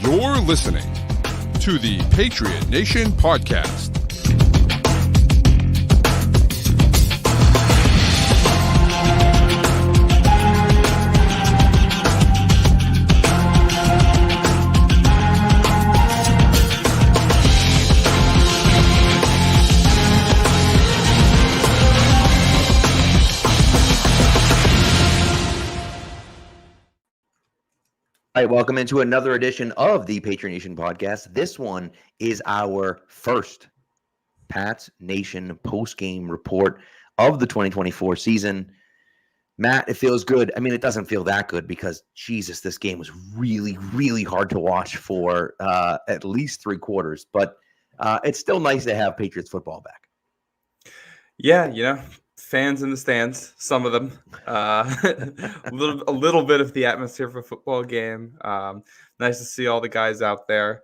You're listening to the Patriot Nation Podcast. All right, welcome into another edition of the Patriot Nation Podcast. This one is our first Pats Nation post-game report of the 2024 season. Matt, it feels good. I mean, it doesn't feel that good because, Jesus, this game was really, really hard to watch for at least three quarters. But it's still nice to have Patriots football back. Yeah, fans in the stands, some of them. A little bit of the atmosphere of a football game. Nice to see all the guys out there.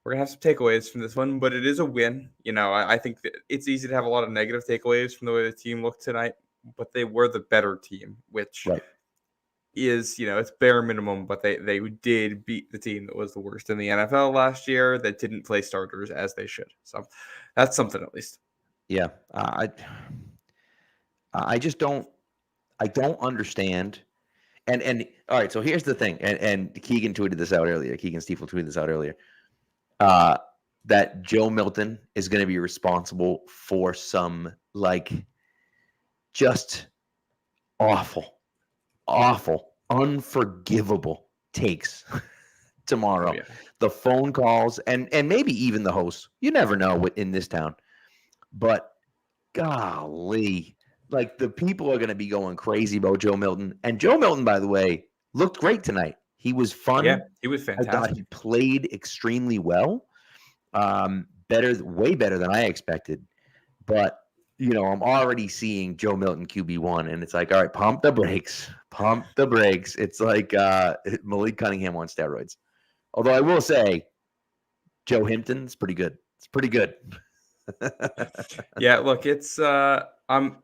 We're going to have some takeaways from this one, but it is a win. I think that it's easy to have a lot of negative takeaways from the way the team looked tonight, but they were the better team, which is, it's bare minimum, but they did beat the team that was the worst in the NFL last year that didn't play starters as they should. So that's something at least. Yeah, I just don't understand. And all right, so here's the thing. And Keegan tweeted this out earlier. Keegan Stiefel tweeted this out earlier. That Joe Milton is going to be responsible for some just awful, unforgivable takes tomorrow. Oh, yeah. The phone calls and maybe even the hosts. You never know in this town. But golly, the people are going to be going crazy about Joe Milton. And Joe Milton, by the way, looked great tonight. He was fun. Yeah, he was fantastic. I thought he played extremely well. Way better than I expected. But, I'm already seeing Joe Milton QB1, and it's like, all right, pump the brakes. It's like Malik Cunningham on steroids. Although I will say, Joe Hampton's pretty good. It's pretty good. Yeah, look, it's I'm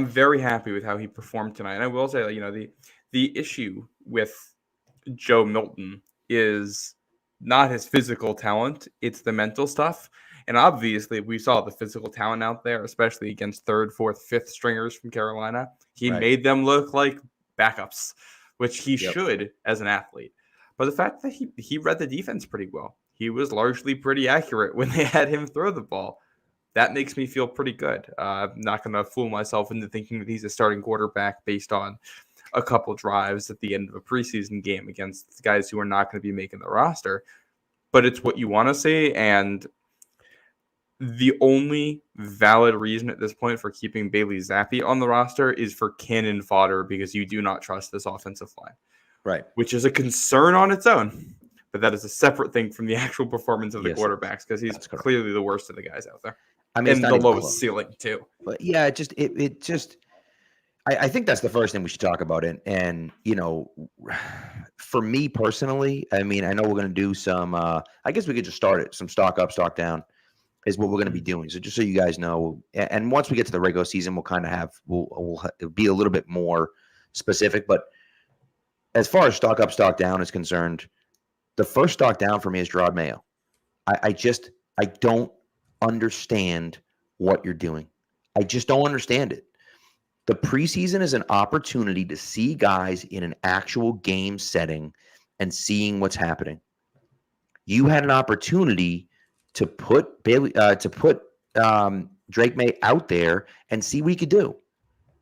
very happy with how he performed tonight. And I will say, the issue with Joe Milton is not his physical talent, it's the mental stuff. And obviously, we saw the physical talent out there, especially against third, fourth, fifth stringers from Carolina. He made them look like backups, which he should as an athlete. But the fact that he read the defense pretty well, he was largely pretty accurate when they had him throw the ball. That makes me feel pretty good. I'm not going to fool myself into thinking that he's a starting quarterback based on a couple drives at the end of a preseason game against guys who are not going to be making the roster. But it's what you want to see, and the only valid reason at this point for keeping Bailey Zappi on the roster is for cannon fodder because you do not trust this offensive line. Right. Which is a concern on its own. But that is a separate thing from the actual performance of the quarterbacks because he's clearly the worst of the guys out there. I mean, and the lowest ceiling too. But yeah, I think that's the first thing we should talk about. And for me personally, I mean, I know we're going to do some, I guess we could just start it. Some stock up, stock down is what we're going to be doing. So just so you guys know, and once we get to the regular season, we'll kind of we'll be a little bit more specific. But as far as stock up, stock down is concerned, the first stock down for me is Gerard Mayo. I don't understand what you're doing. I just don't understand it. The preseason is an opportunity to see guys in an actual game setting and seeing what's happening. You had an opportunity to put Drake May out there and see what he could do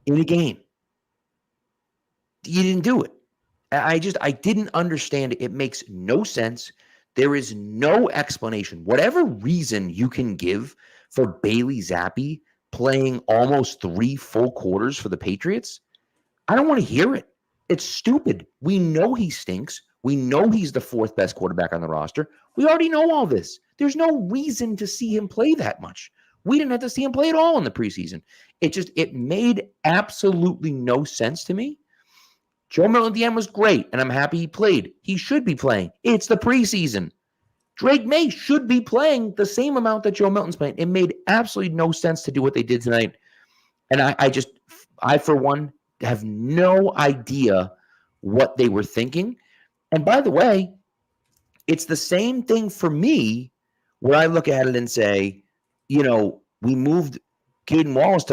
in a game. You didn't do it. I didn't understand it. It makes no sense. There is no explanation. Whatever reason you can give for Bailey Zappi playing almost 3 full quarters for the Patriots, I don't want to hear it. It's stupid. We know he stinks. We know he's the 4th best quarterback on the roster. We already know all this. There's no reason to see him play that much. We didn't have to see him play at all in the preseason. It made absolutely no sense to me. Joe Milton at the end was great, and I'm happy he played. He should be playing. It's the preseason. Drake May should be playing the same amount that Joe Milton's playing. It made absolutely no sense to do what they did tonight. And I for one, have no idea what they were thinking. And by the way, It's the same thing for me where I look at it and say, we moved Caden Wallace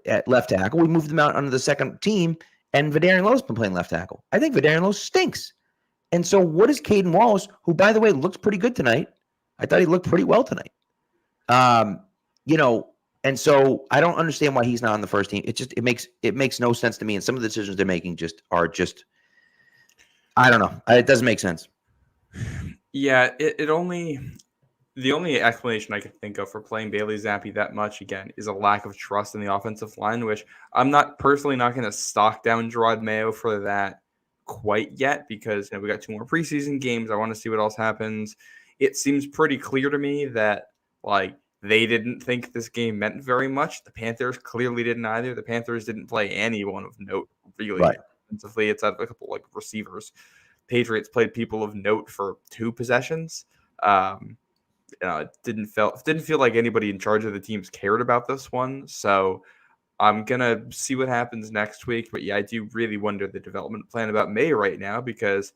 at left tackle. We moved him out under the second team, and Vidarian Lowe's been playing left tackle. I think Vidarian Lowe stinks. And so what is Caden Wallace, who, by the way, looks pretty good tonight? I thought he looked pretty well tonight. And so I don't understand why he's not on the first team. It makes no sense to me. And some of the decisions they're making are I don't know. It doesn't make sense. Yeah, the only explanation I can think of for playing Bailey Zappi that much again is a lack of trust in the offensive line, which I'm not going to stock down Gerard Mayo for that quite yet because we got 2 more preseason games. I want to see what else happens. It seems pretty clear to me that they didn't think this game meant very much. The Panthers clearly didn't either. The Panthers didn't play anyone of note really. Right. Offensively, it's had a couple receivers. Patriots played people of note for 2 possessions. It didn't feel like anybody in charge of the teams cared about this one. So I'm gonna see what happens next week. But yeah, I do really wonder the development plan about May right now because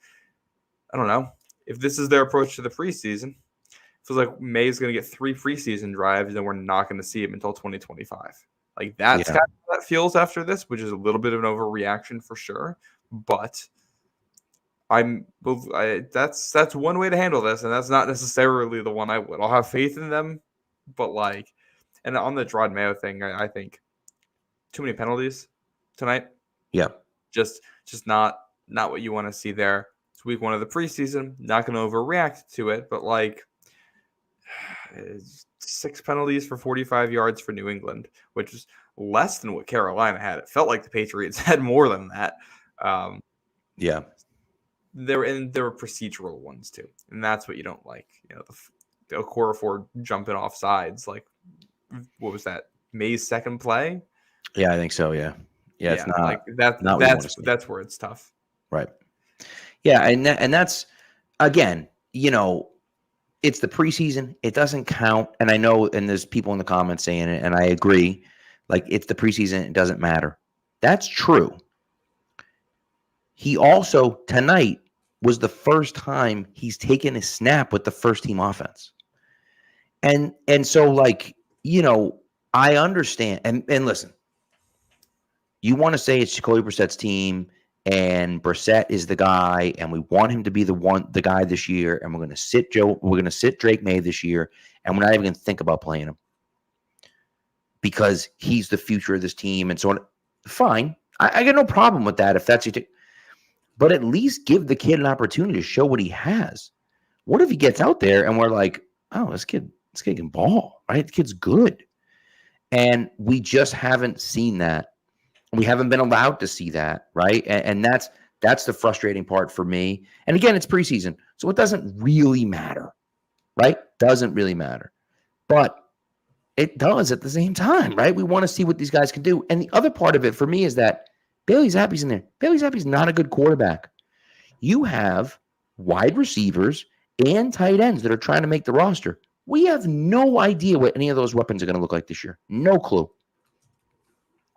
I don't know if this is their approach to the preseason. It feels like May is gonna get 3 preseason drives, and we're not gonna see him until 2025. That's kind of how that feels after this, which is a little bit of an overreaction for sure. But that's one way to handle this, and that's not necessarily the one I would. I'll have faith in them, but and on the Gerard Mayo thing, I think too many penalties tonight. Yeah, just not what you want to see there. It's week 1 of the preseason. Not going to overreact to it, but 6 penalties for 45 yards for New England, which is less than what Carolina had. It felt like the Patriots had more than that. Yeah. There were procedural ones too, and that's what you don't like. The Okorafor jumping off sides. What was that? May's second play? Yeah, I think so. Yeah. It's not that's where it's tough. Right. Yeah, and that's again, it's the preseason. It doesn't count, and I know, and there's people in the comments saying it, and I agree. It's the preseason. It doesn't matter. That's true. He also, tonight, was the first time he's taken a snap with the first team offense. And so, I understand. And listen, you want to say it's Jacoby Brissett's team, and Brissett is the guy, and we want him to be the guy this year, and we're going to sit Drake May this year, and we're not even going to think about playing him because he's the future of this team and so on. Fine. I got no problem with that if that's your but at least give the kid an opportunity to show what he has. What if he gets out there and we're like, oh, this kid can ball, right? The kid's good. And we just haven't seen that. We haven't been allowed to see that, right? And that's the frustrating part for me. And again, it's preseason, so it doesn't really matter, right? Doesn't really matter. But it does at the same time, right? We want to see what these guys can do. And the other part of it for me is that Bailey Zappi's in there. Bailey Zappi's not a good quarterback. You have wide receivers and tight ends that are trying to make the roster. We have no idea what any of those weapons are going to look like this year. No clue.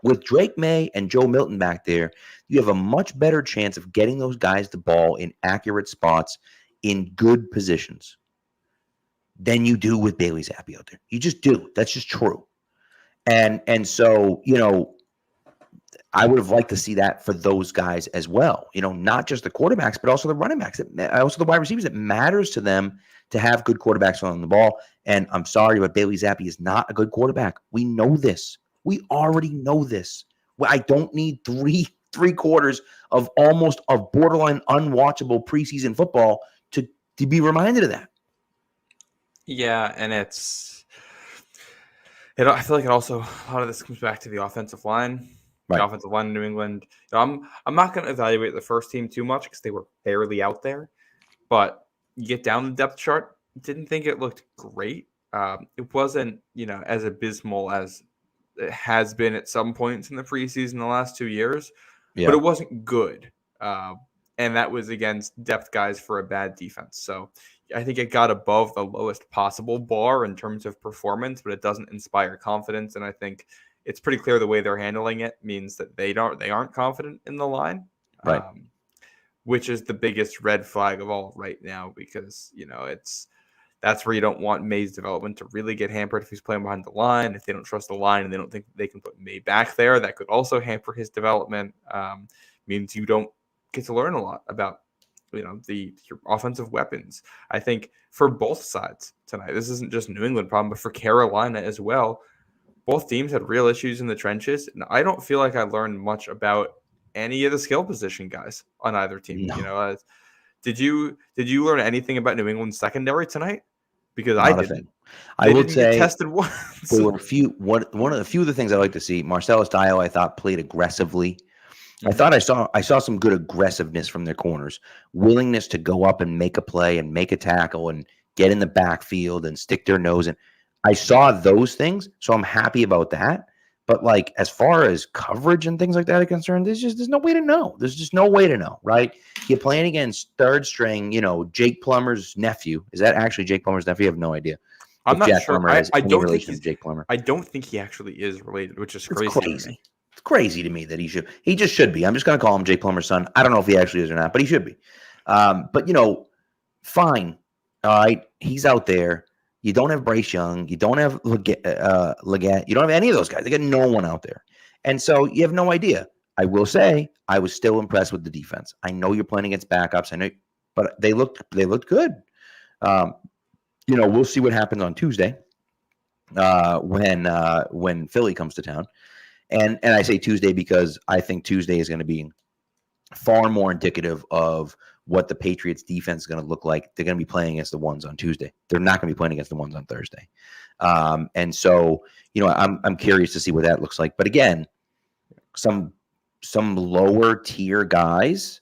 With Drake May and Joe Milton back there, you have a much better chance of getting those guys the ball in accurate spots in good positions than you do with Bailey Zappi out there. You just do. That's just true. And so, I would have liked to see that for those guys as well. Not just the quarterbacks, but also the running backs, also the wide receivers. It matters to them to have good quarterbacks on the ball. And I'm sorry, but Bailey Zappi is not a good quarterback. We know this. We already know this. I don't need three quarters of almost of borderline unwatchable preseason football to be reminded of that. Yeah, and I feel like it also, a lot of this comes back to the offensive line. Right. The offensive line in New England. I'm not going to evaluate the first team too much because they were barely out there. But you get down the depth chart, didn't think it looked great. It wasn't, as abysmal as it has been at some points in the preseason the last 2 years. Yeah. But it wasn't good. And that was against depth guys for a bad defense. So I think it got above the lowest possible bar in terms of performance, but it doesn't inspire confidence. And I think it's pretty clear the way they're handling it means that they aren't confident in the line. Right. which is the biggest red flag of all right now, because, that's where you don't want May's development to really get hampered if he's playing behind the line. If they don't trust the line and they don't think they can put May back there, that could also hamper his development. Means you don't get to learn a lot about, your offensive weapons. I think for both sides tonight, this isn't just a New England problem, but for Carolina as well, both teams had real issues in the trenches. And I don't feel like I learned much about any of the skill position guys on either team. No. Did you learn anything about New England's secondary tonight? Because Not I a didn't. thing. I would get say tested once. there were one of the few of the things I like to see. Marcellus Dial, I thought, played aggressively. I thought I saw some good aggressiveness from their corners, willingness to go up and make a play and make a tackle and get in the backfield and stick their nose in. I saw those things, so I'm happy about that. But like as far as coverage and things like that are concerned, there's no way to know. There's just no way to know, right? You're playing against third string, Jake Plummer's nephew. Is that actually Jake Plummer's nephew? I have no idea. I'm not Jack sure. Plummer has I any don't think relation he's to Jake Plummer. I don't think he actually is related, which is crazy. It's crazy. It's crazy to me that he just should be. I'm just going to call him Jake Plummer's son. I don't know if he actually is or not, but he should be. But, fine. All right. He's out there. You don't have Bryce Young. You don't have Leggett. You don't have any of those guys. They got no one out there. And so you have no idea. I will say I was still impressed with the defense. I know you're playing against backups. I know, but they looked good. We'll see what happens on Tuesday when Philly comes to town. And I say Tuesday because I think Tuesday is going to be far more indicative of what the Patriots defense is going to look like. They're going to be playing against the ones on Tuesday. They're not going to be playing against the ones on Thursday. And so, I'm curious to see what that looks like. But again, some lower tier guys,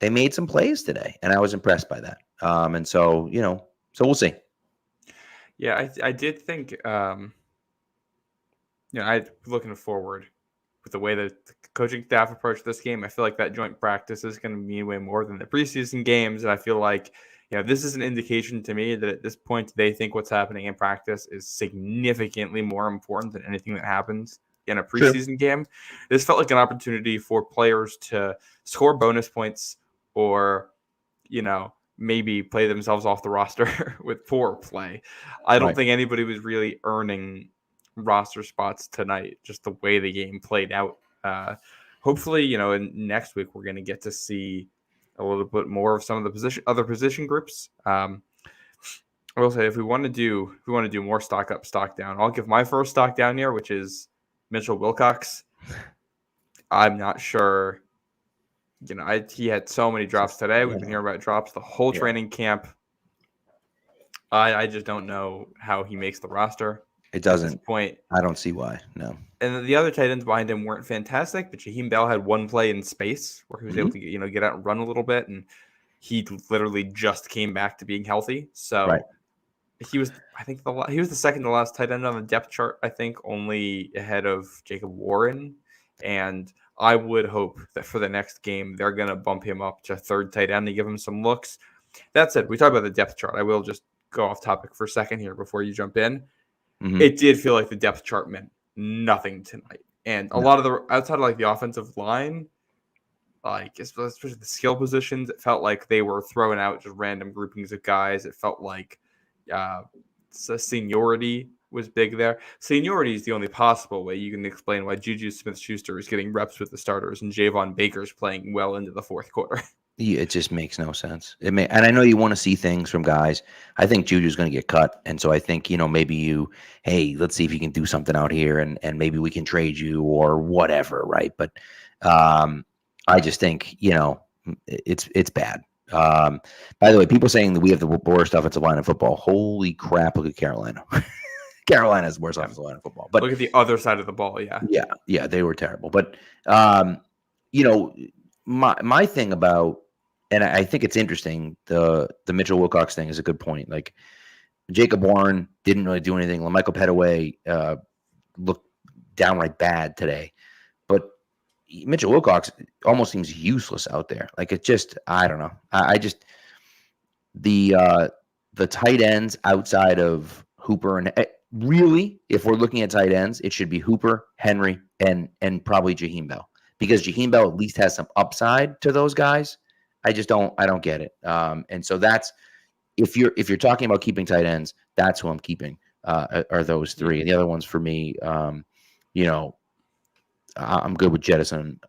they made some plays today, and I was impressed by that. And so, so we'll see. Yeah, I did think, looking forward with the way that the coaching staff approached this game, I feel like that joint practice is going to mean way more than the preseason games. And I feel like, this is an indication to me that at this point, they think what's happening in practice is significantly more important than anything that happens in a preseason game. This felt like an opportunity for players to score bonus points or, maybe play themselves off the roster with poor play. I don't think anybody was really earning roster spots tonight, just the way the game played out. Hopefully, in next week, we're going to get to see a little bit more of some of the other position groups. I will say if we want to do more stock up, stock down, I'll give my first stock down here, which is Mitchell Wilcox. I'm not sure. He had so many drops today. We've been hearing about drops the whole training camp. I just don't know how he makes the roster. It doesn't. At this point, I don't see why. No. And the other tight ends behind him weren't fantastic, but Jaheim Bell had one play in space where he was able to get out and run a little bit, and he literally just came back to being healthy. So he was, I think, he was the second to last tight end on the depth chart. I think only ahead of Jacob Warren, and I would hope that for the next game they're going to bump him up to third tight end and give him some looks. That said, we talk about the depth chart. I will just go off topic for a second here before you jump in. It did feel like the depth chart meant nothing tonight. And a lot of the outside of the offensive line, especially the skill positions, it felt like they were throwing out just random groupings of guys. It felt like seniority was big there. Seniority is the only possible way you can explain why Juju Smith-Schuster is getting reps with the starters and Javon Baker's playing well into the fourth quarter. Yeah, it just makes no sense. And I know you want to see things from guys. I think Juju's going to get cut. And so I think, maybe let's see if you can do something out here and maybe we can trade you or whatever, right? But I just think, it's bad. By the way, people saying that we have the worst offensive line in football. Holy crap, look at Carolina. Carolina is the worst offensive line in football. But look at the other side of the ball, yeah. Yeah, they were terrible. But, my thing about, and I think it's interesting, the Mitchell Wilcox thing is a good point. Like, Jacob Warren didn't really do anything. LaMichael Pettaway looked downright bad today. But Mitchell Wilcox almost seems useless out there. Like, it just, I don't know. I just, the tight ends outside of Hooper and really, if we're looking at tight ends, it should be Hooper, Henry, and probably Jaheim Bell. Because Jaheim Bell at least has some upside to those guys. I just don't get it. And so that's if you're talking about keeping tight ends, that's who I'm keeping. Are those three? And the other ones for me, you know, I'm good with jettison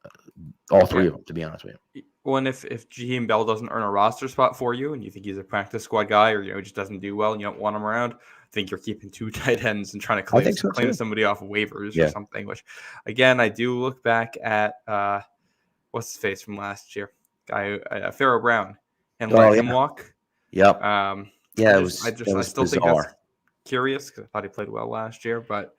all three of them, to be honest with you. Well, and if Jaheim Bell doesn't earn a roster spot for you, and you think he's a practice squad guy, or just doesn't do well, and you don't want him around, I think you're keeping two tight ends and trying to claim somebody off of waivers or something. Which, again, I do look back at what's his face from last year, Pharaoh Brown, and let him walk. Yep. I still think that's curious because I thought he played well last year, but.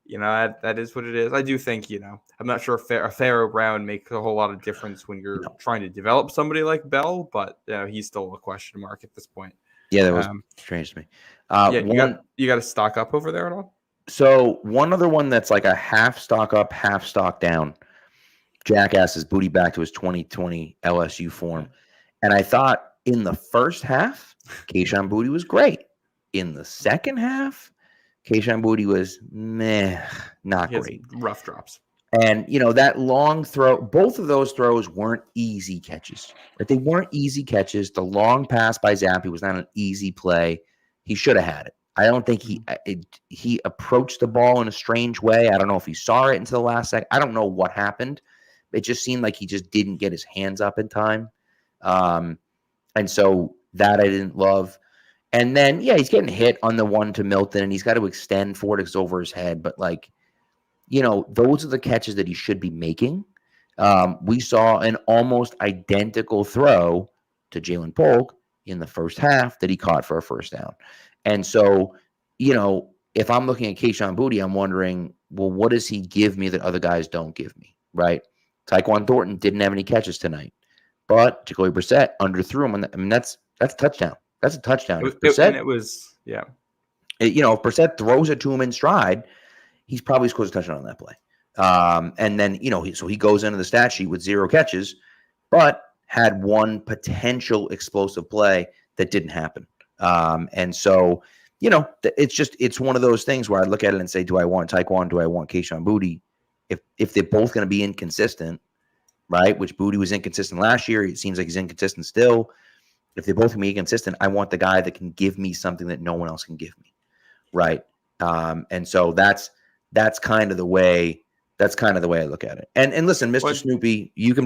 That is what it is. I do think, I'm not sure if a Pharaoh Brown makes a whole lot of difference when you're trying to develop somebody like Bell, but he's still a question mark at this point. Yeah, that was strange to me. You got to stock up over there at all? So one other one that's like a half stock up, half stock down. Jackass is booty back to his 2020 LSU form. And I thought in the first half, Kayshon Boutte was great. In the second half, Kayshon Boutte was not great. Rough drops. And, that long throw, both of those throws weren't easy catches. But they weren't easy catches. The long pass by Zappe was not an easy play. He should have had it. I don't think he approached the ball in a strange way. I don't know if he saw it until the last second. I don't know what happened. It just seemed like he just didn't get his hands up in time. And so that I didn't love. And then, he's getting hit on the one to Milton, and he's got to extend for it. It's over his head. But, those are the catches that he should be making. We saw an almost identical throw to Jalen Polk in the first half that he caught for a first down. And so, if I'm looking at Kayshon Boutte, I'm wondering, well, what does he give me that other guys don't give me, right? Tyquan Thornton didn't have any catches tonight. But Jacoby Brissett underthrew him. That's a touchdown. That's a touchdown. If Brissett throws it to him in stride, he's probably scores a touchdown on that play. And then, so he goes into the stat sheet with 0 catches, but had one potential explosive play that didn't happen. And so, it's one of those things where I look at it and say, do I want Tyquan? Do I want Kayshon Boutte? If they're both going to be inconsistent, right, which Boutte was inconsistent last year, it seems like he's inconsistent still. If they both can be inconsistent, I want the guy that can give me something that no one else can give me, right? And so that's kind of the way I look at it. And listen, Mr. Snoopy, you can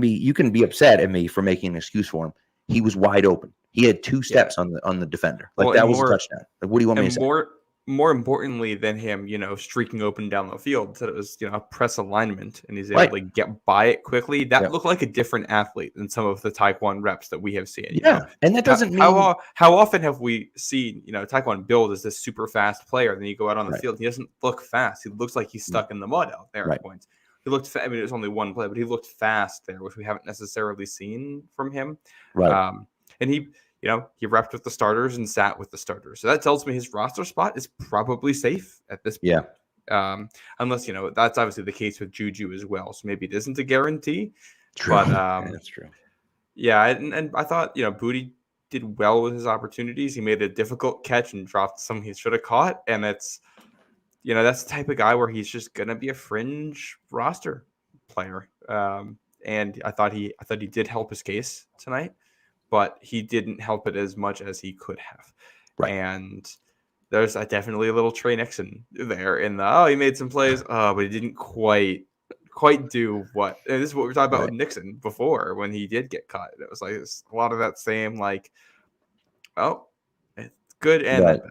be upset at me for making an excuse for him. He was wide open. He had 2 steps on the defender. That was a touchdown. What do you want me to say? More importantly than him, streaking open down the field, that it was, a press alignment, and he's able to get by it quickly. That looked like a different athlete than some of the Taekwondo reps that we have seen. And that doesn't mean how often have we seen, Taekwondo build as this super fast player, then you go out on the field, he doesn't look fast. He looks like he's stuck in the mud out there at points. He looked. It was only one play, but he looked fast there, which we haven't necessarily seen from him. Right. And he repped with the starters and sat with the starters. So that tells me his roster spot is probably safe at this point. Yeah. Unless, that's obviously the case with Juju as well. So maybe it isn't a guarantee. True. But that's true. Yeah. And I thought, Boutte did well with his opportunities. He made a difficult catch and dropped some he should have caught. And it's, that's the type of guy where he's just going to be a fringe roster player. And I thought he did help his case tonight, but he didn't help it as much as he could have. Right. And there's definitely a little Trey Nixon there in he made some plays, but he didn't quite do what. And this is what we were talking about with Nixon before when he did get caught. It was like a lot of that same it's good and bad.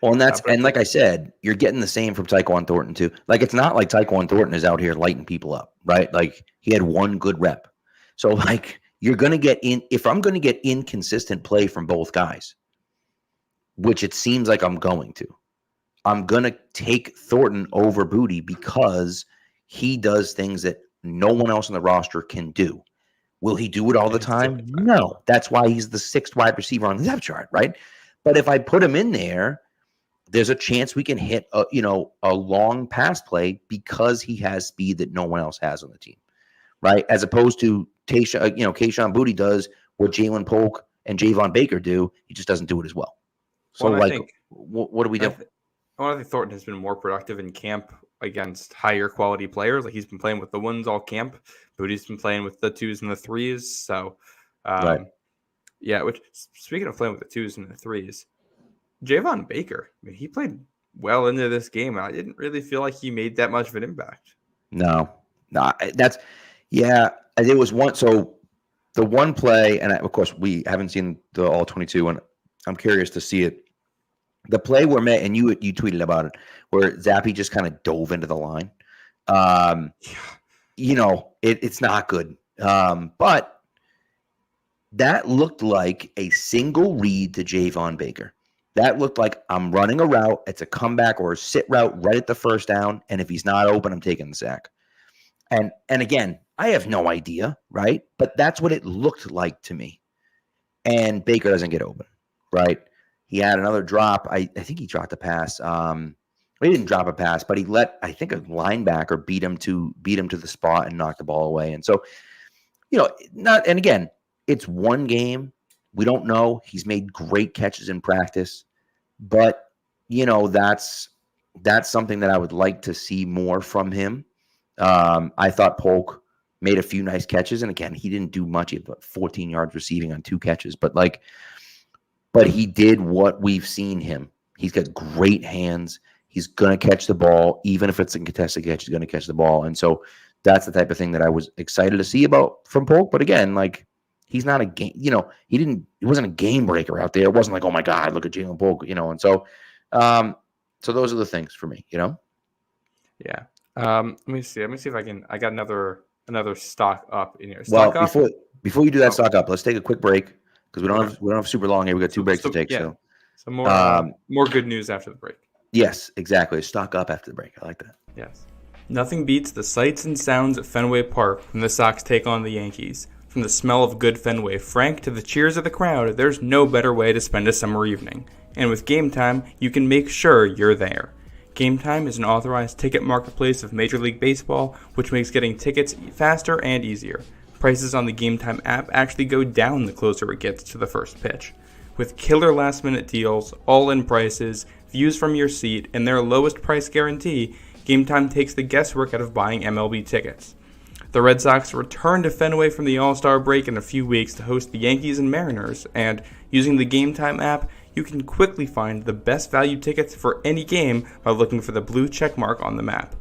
Well, and like I said, you're getting the same from Tyquan Thornton too. Like, it's not like Tyquan Thornton is out here lighting people up, right? Like, he had one good rep. So, you're going to get in. If I'm going to get inconsistent play from both guys, which it seems like I'm going to take Thornton over Boutte because he does things that no one else on the roster can do. Will he do it all the time? No. That's why he's the 6th wide receiver on the depth chart, right? But if I put him in there's a chance we can hit a long pass play because he has speed that no one else has on the team, right? As opposed to Kayshon Boutte does what Jalen Polk and Javon Baker do. He just doesn't do it as well. So, what do we do? I think Thornton has been more productive in camp against higher quality players. Like, he's been playing with the ones all camp. Boutte's been playing with the 2s and the 3s. So, Right. Yeah, which, speaking of playing with the 2s and the 3s, Javon Baker, I mean, he played well into this game. I didn't really feel like he made that much of an impact. No, it was one. So the one play, and of course, we haven't seen the all 22, and I'm curious to see it. The play where and you tweeted about it, where Zappy just kind of dove into the line. It's not good. But that looked like a single read to Javon Baker. That looked like I'm running a route. It's a comeback or a sit route right at the first down. And if he's not open, I'm taking the sack. And again, I have no idea, right? But that's what it looked like to me. And Baker doesn't get open, right? He had another drop. I think he dropped a pass. He didn't drop a pass, but he let, I think, a linebacker beat him to the spot and knock the ball away. And so, and again, it's one game. We don't know. He's made great catches in practice, but that's something that I would like to see more from him. I thought Polk made a few nice catches, and again, he didn't do much. He had 14 yards receiving on 2 catches, but he did what we've seen him. He's got great hands. He's going to catch the ball, even if it's a contested catch. He's going to catch the ball, and so that's the type of thing that I was excited to see from Polk. But again, he's not a game. He wasn't a game breaker out there. It wasn't like, oh my God, look at Jalen Polk. And so, so those are the things for me. Yeah. Let me see if I got another stock up in here. Before you do that stock up, let's take a quick break because we don't have super long here. We got 2 breaks to take. Yeah. So more good news after the break. Yes, exactly. Stock up after the break. I like that. Yes. Nothing beats the sights and sounds at Fenway Park when the Sox take on the Yankees. From the smell of good Fenway Frank to the cheers of the crowd, there's no better way to spend a summer evening. And with Game Time, you can make sure you're there. Game Time is an authorized ticket marketplace of Major League Baseball, which makes getting tickets faster and easier. Prices on the Game Time app actually go down the closer it gets to the first pitch. With killer last-minute deals, all-in prices, views from your seat, and their lowest price guarantee, Game Time takes the guesswork out of buying MLB tickets. The Red Sox return to Fenway from the All-Star break in a few weeks to host the Yankees and Mariners, and using the Game Time app, you can quickly find the best value tickets for any game by looking for the blue check mark on the map.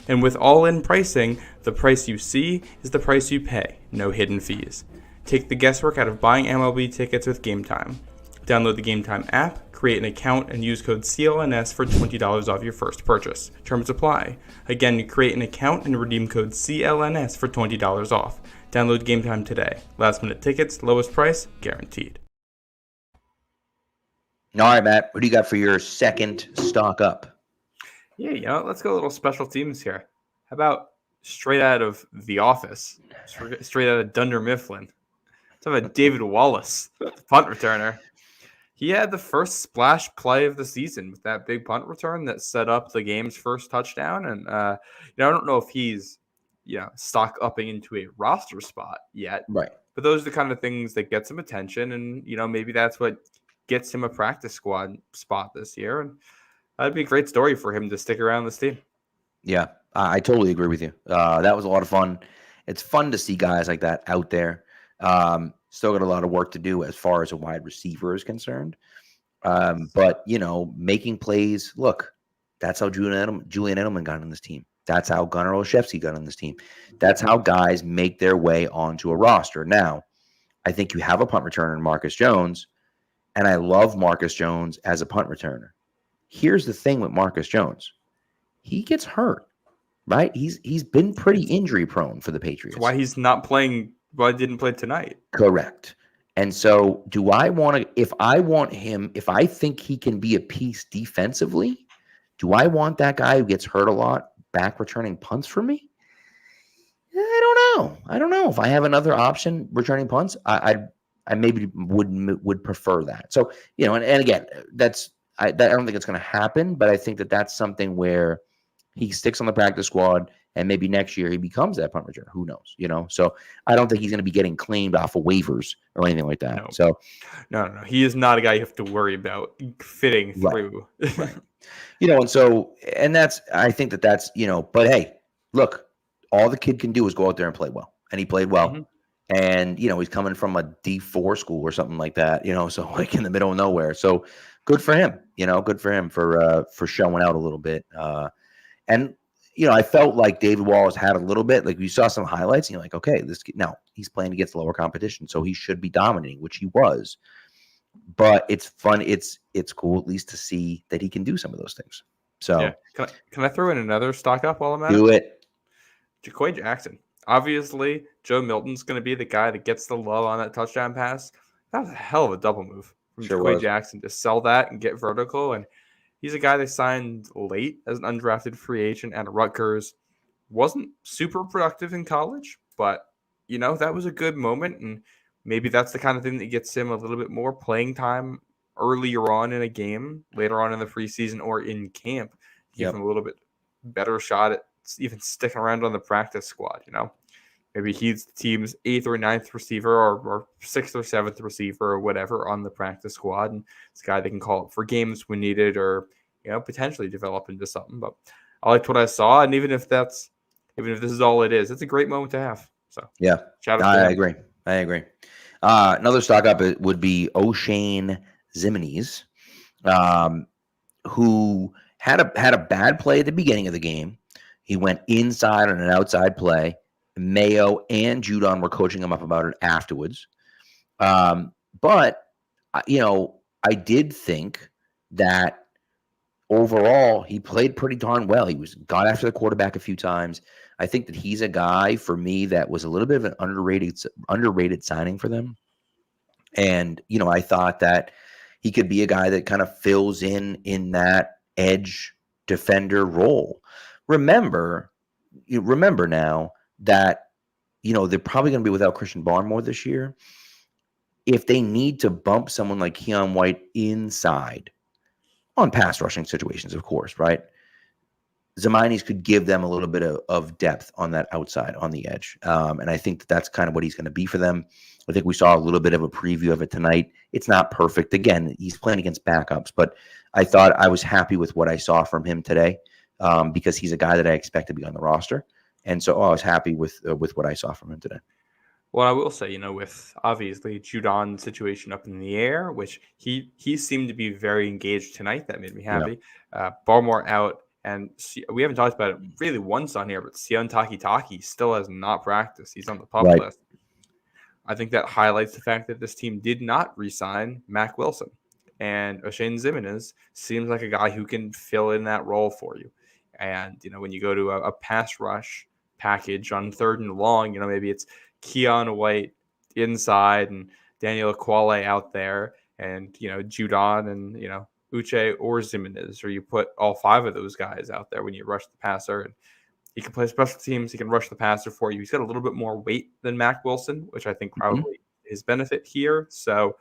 And with all-in pricing, the price you see is the price you pay, no hidden fees. Take the guesswork out of buying MLB tickets with Game Time. Download the Game Time app, create an account, and use code CLNS for $20 off your first purchase. Terms apply. Again, create an account and redeem code CLNS for $20 off. Download Game Time today. Last minute tickets, lowest price, guaranteed. All right, Matt, what do you got for your second stock up? Yeah, let's go a little special teams here. How about straight out of The Office, straight out of Dunder Mifflin? Let's talk about David Wallace, the punt returner. He had the first splash play of the season with that big punt return that set up the game's first touchdown. And I don't know if he's stock upping into a roster spot yet, right? But those are the kind of things that get some attention, and maybe that's what gets him a practice squad spot this year. And that'd be a great story for him to stick around this team. Yeah, I totally agree with you. That was a lot of fun. It's fun to see guys like that out there. Still got a lot of work to do as far as a wide receiver is concerned. But, making plays, look, that's how Julian Edelman got on this team. That's how Gunnar Olszewski got on this team. That's how guys make their way onto a roster. Now, I think you have a punt returner in Marcus Jones, and I love Marcus Jones as a punt returner. Here's the thing with Marcus Jones. He gets hurt, right? He's been pretty injury prone for the Patriots. That's why he's not playing. Why didn't play tonight? Correct. And so if I think he can be a piece defensively, do I want that guy who gets hurt a lot back returning punts for me? I don't know. If I have another option returning punts, I maybe would prefer that. So, and again, I don't think it's going to happen, but I think that's something where he sticks on the practice squad, and maybe next year he becomes that punt returner. Who knows? So I don't think he's going to be getting claimed off of waivers or anything like that. No. So no, he is not a guy you have to worry about fitting through. Right. And I think that's, but hey, look, all the kid can do is go out there and play well. And he played well. Mm-hmm. And, he's coming from a D4 school or something like that, so like in the middle of nowhere. So good for him, good for him for showing out a little bit. And, I felt like David Wallace had a little bit, like you saw some highlights and you're like, okay, now he's playing against lower competition, so he should be dominating, which he was. But it's fun. It's cool at least to see that he can do some of those things. So yeah. Can I throw in another stock up while I'm at do it? Jaquay Jackson. Obviously, Joe Milton's going to be the guy that gets the love on that touchdown pass. That was a hell of a double move from Jaquay Jackson to sell that and get vertical. And he's a guy they signed late as an undrafted free agent at Rutgers. Wasn't super productive in college, but, that was a good moment. And maybe that's the kind of thing that gets him a little bit more playing time earlier on in a game, later on in the preseason or in camp. Give him a little bit better shot at even sticking around on the practice squad, Maybe he's the team's 8th or 9th receiver or 6th or 7th receiver or whatever on the practice squad. And it's a guy they can call up for games when needed or, potentially develop into something. But I liked what I saw. And even if this is all it is, it's a great moment to have. So yeah, shout out I to him. agree. Another stock up would be O'Shane Ximenez, who had a bad play at the beginning of the game. He went inside on an outside play. Mayo and Judon were coaching him up about it afterwards. But, I did think that overall he played pretty darn well. He got after the quarterback a few times. I think that he's a guy for me that was a little bit of an underrated signing for them. And, I thought that he could be a guy that kind of fills in that edge defender role. Remember now that, they're probably going to be without Christian Barmore this year. If they need to bump someone like Keon White inside on pass rushing situations, of course, right? Ximenez could give them a little bit of depth on that outside, on the edge. And I think that's kind of what he's going to be for them. I think we saw a little bit of a preview of it tonight. It's not perfect. Again, he's playing against backups, but I thought I was happy with what I saw from him today because he's a guy that I expect to be on the roster. And so I was happy with what I saw from him today. Well, I will say, with obviously Judon's situation up in the air, which he seemed to be very engaged tonight. That made me happy. Yeah. Barmore out. And we haven't talked about it really once on here, but Sion Takitaki still has not practiced. He's on the PUP list. I think that highlights the fact that this team did not re-sign Mac Wilson. And O'Shane Ximenez seems like a guy who can fill in that role for you. And, when you go to a pass rush package on 3rd and long, maybe it's Keon White inside and Daniel Aquale out there and, Judon and, Uche or Ximenez, or you put all 5 of those guys out there when you rush the passer. And he can play special teams. He can rush the passer for you. He's got a little bit more weight than Mac Wilson, which I think probably his benefit here. So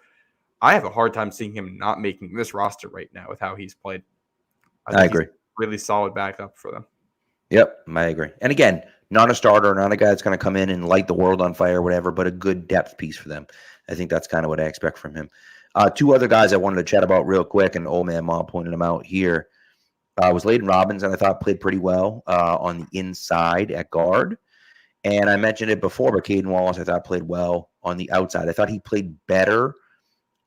I have a hard time seeing him not making this roster right now with how he's played. I agree. Really solid backup for them. Yep, I agree. And again, not a starter, not a guy that's going to come in and light the world on fire or whatever, but a good depth piece for them. I think that's kind of what I expect from him. 2 other guys I wanted to chat about real quick, and Old Man Ma pointed them out here, was Layden Robbins, and I thought played pretty well on the inside at guard. And I mentioned it before, but Caden Wallace I thought played well on the outside. I thought he played better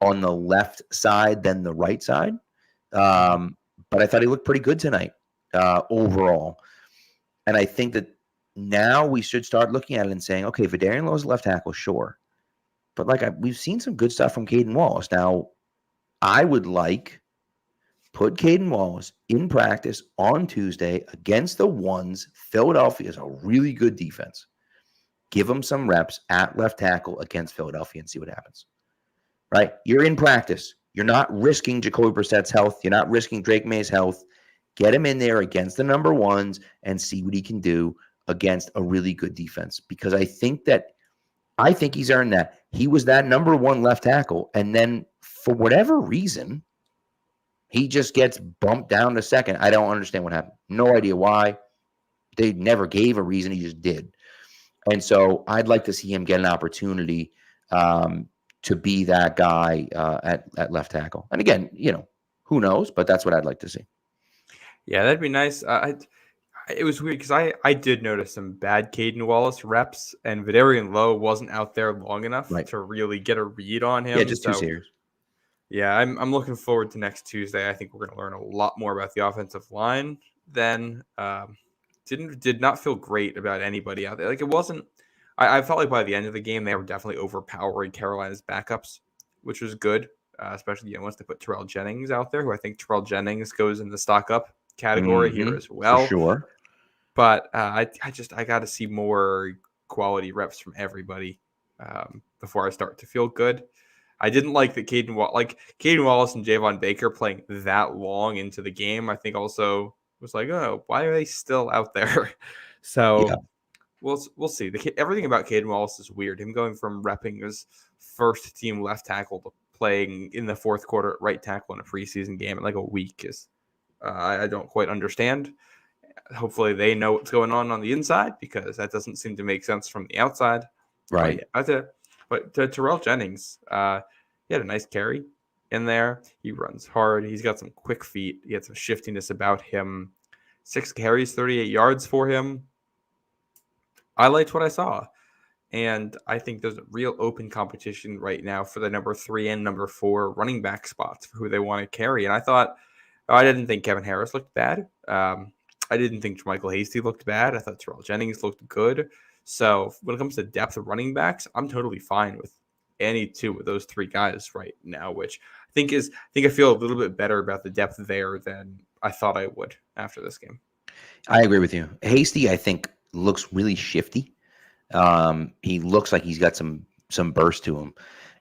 on the left side than the right side. But I thought he looked pretty good tonight overall. And I think that now we should start looking at it and saying, okay, Vidarian Lowe's left tackle, sure. But we've seen some good stuff from Caden Wallace. Now, I would put Caden Wallace in practice on Tuesday against the ones. Philadelphia is a really good defense. Give him some reps at left tackle against Philadelphia and see what happens. Right? You're in practice. You're not risking Jacoby Brissett's health. You're not risking Drake May's health. Get him in there against the number ones and see what he can do against a really good defense. Because I think he's earned that. He was that number 1 left tackle. And then for whatever reason, he just gets bumped down to second. I don't understand what happened. No idea why. They never gave a reason. He just did. And so I'd like to see him get an opportunity to be that guy at left tackle. And again, who knows? But that's what I'd like to see. Yeah, that'd be nice. It was weird because I did notice some bad Caden Wallace reps, and Vidarian Lowe wasn't out there long enough Right. to really get a read on him. Yeah, just 2 series. Yeah, I'm looking forward to next Tuesday. I think we're going to learn a lot more about the offensive line. Then did not feel great about anybody out there. Like it wasn't. I felt like by the end of the game they were definitely overpowering Carolina's backups, which was good. Especially once they put Terrell Jennings out there, who I think Terrell Jennings goes in the stock up category here as well. For sure. But I got to see more quality reps from everybody before I start to feel good. I didn't like that Caden Wallace and Javon Baker playing that long into the game. I think also was like, oh, why are they still out there? So Yeah. we'll see. Everything about Caden Wallace is weird. Him going from repping his first team left tackle to playing in the fourth quarter at right tackle in a preseason game in like a week is I don't quite understand. Hopefully they know what's going on the inside because that doesn't seem to make sense from the outside. Right. But to Terrell Jennings, he had a nice carry in there. He runs hard. He's got some quick feet. He had some shiftiness about him. 6 carries, 38 yards for him. I liked what I saw. And I think there's a real open competition right now for the number 3 and number 4 running back spots for who they want to carry. And I didn't think Kevin Harris looked bad. I didn't think Michael Hasty looked bad. I thought Terrell Jennings looked good. So when it comes to depth of running backs, I'm totally fine with any 2 of those 3 guys right now, which I feel a little bit better about the depth there than I thought I would after this game. I agree with you. Hasty, I think, looks really shifty. He looks like he's got some burst to him.